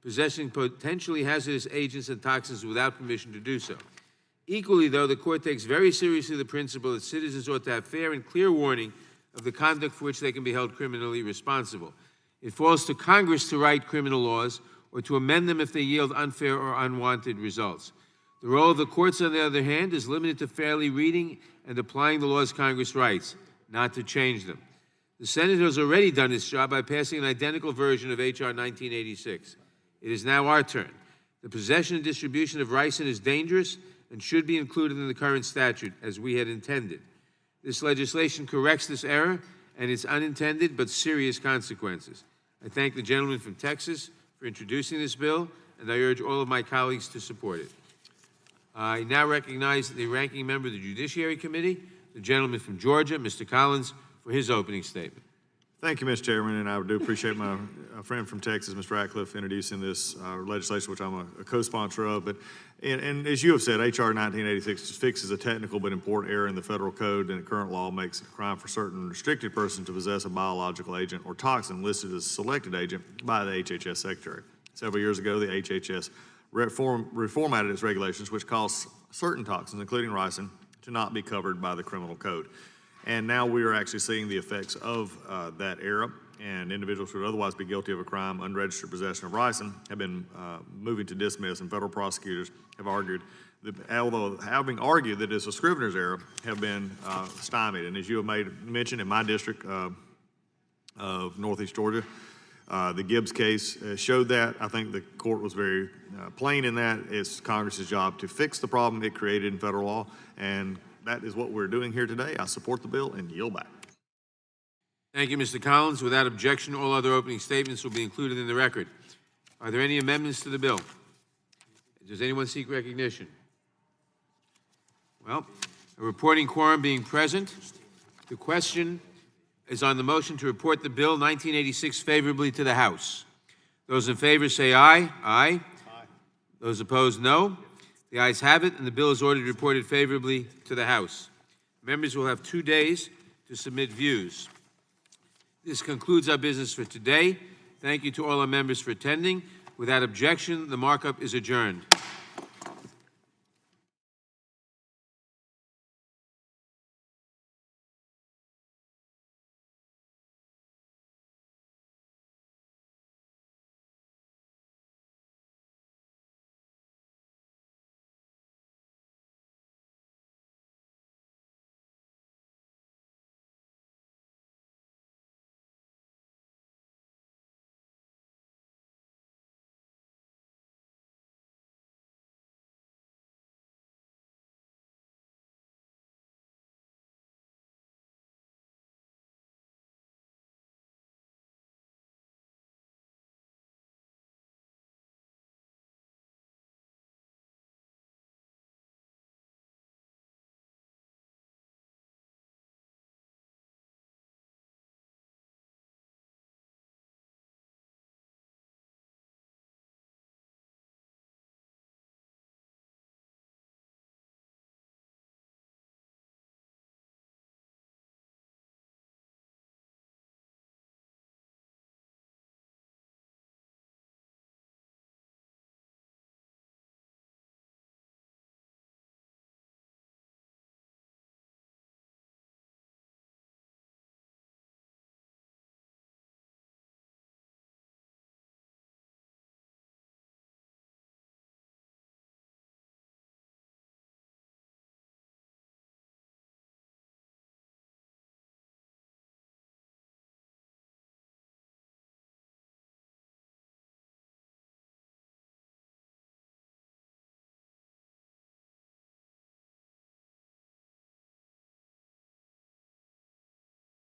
possessing potentially hazardous agents and toxins without permission to do so. Equally, though, the court takes very seriously the principle that citizens ought to have fair and clear warning of the conduct for which they can be held criminally responsible. It falls to Congress to write criminal laws or to amend them if they yield unfair or unwanted results. The role of the courts, on the other hand, is limited to fairly reading and applying the laws Congress writes, not to change them. The Senate has already done its job by passing an identical version of H.R. 1986. It is now our turn. The possession and distribution of ricin is dangerous and should be included in the current statute, as we had intended. This legislation corrects this error and its unintended but serious consequences. I thank the gentleman from Texas for introducing this bill, and I urge all of my colleagues to support it. I now recognize the ranking member of the Judiciary Committee, the gentleman from Georgia, Mr. Collins, for his opening statement. Thank you, Mr. Chairman, and I do appreciate my friend from Texas, Mr. Ratcliffe, introducing this legislation, which I'm a co-sponsor of. But, and as you have said, H.R. 1986 fixes a technical but important error in the federal code, and the current law makes it a crime for certain restricted persons to possess a biological agent or toxin listed as a selected agent by the HHS Secretary. Several years ago, the HHS reformatted its regulations, which caused certain toxins, including ricin, to not be covered by the criminal code. And now we are actually seeing the effects of that error, and individuals who would otherwise be guilty of a crime, unregistered possession of ricin, have been moving to dismiss, and federal prosecutors have argued, although having argued that it's a scrivener's error, have been stymied. And as you have mentioned, in my district of Northeast Georgia, the Gibbs case showed that. I think the court was very plain in that. It's Congress's job to fix the problem it created in federal law, and that is what we're doing here today. I support the bill and yield back. Thank you, Mr. Collins. Without objection, all other opening statements will be included in the record. Are there any amendments to the bill? Does anyone seek recognition? Well, a reporting quorum being present, the question is on the motion to report the bill 1986 favorably to the House. Those in favor say aye. Aye. Aye. Those opposed, no. The ayes have it, and the bill is ordered reported favorably to the House. Members will have 2 days to submit views. This concludes our business for today. Thank you to all our members for attending. Without objection, the markup is adjourned.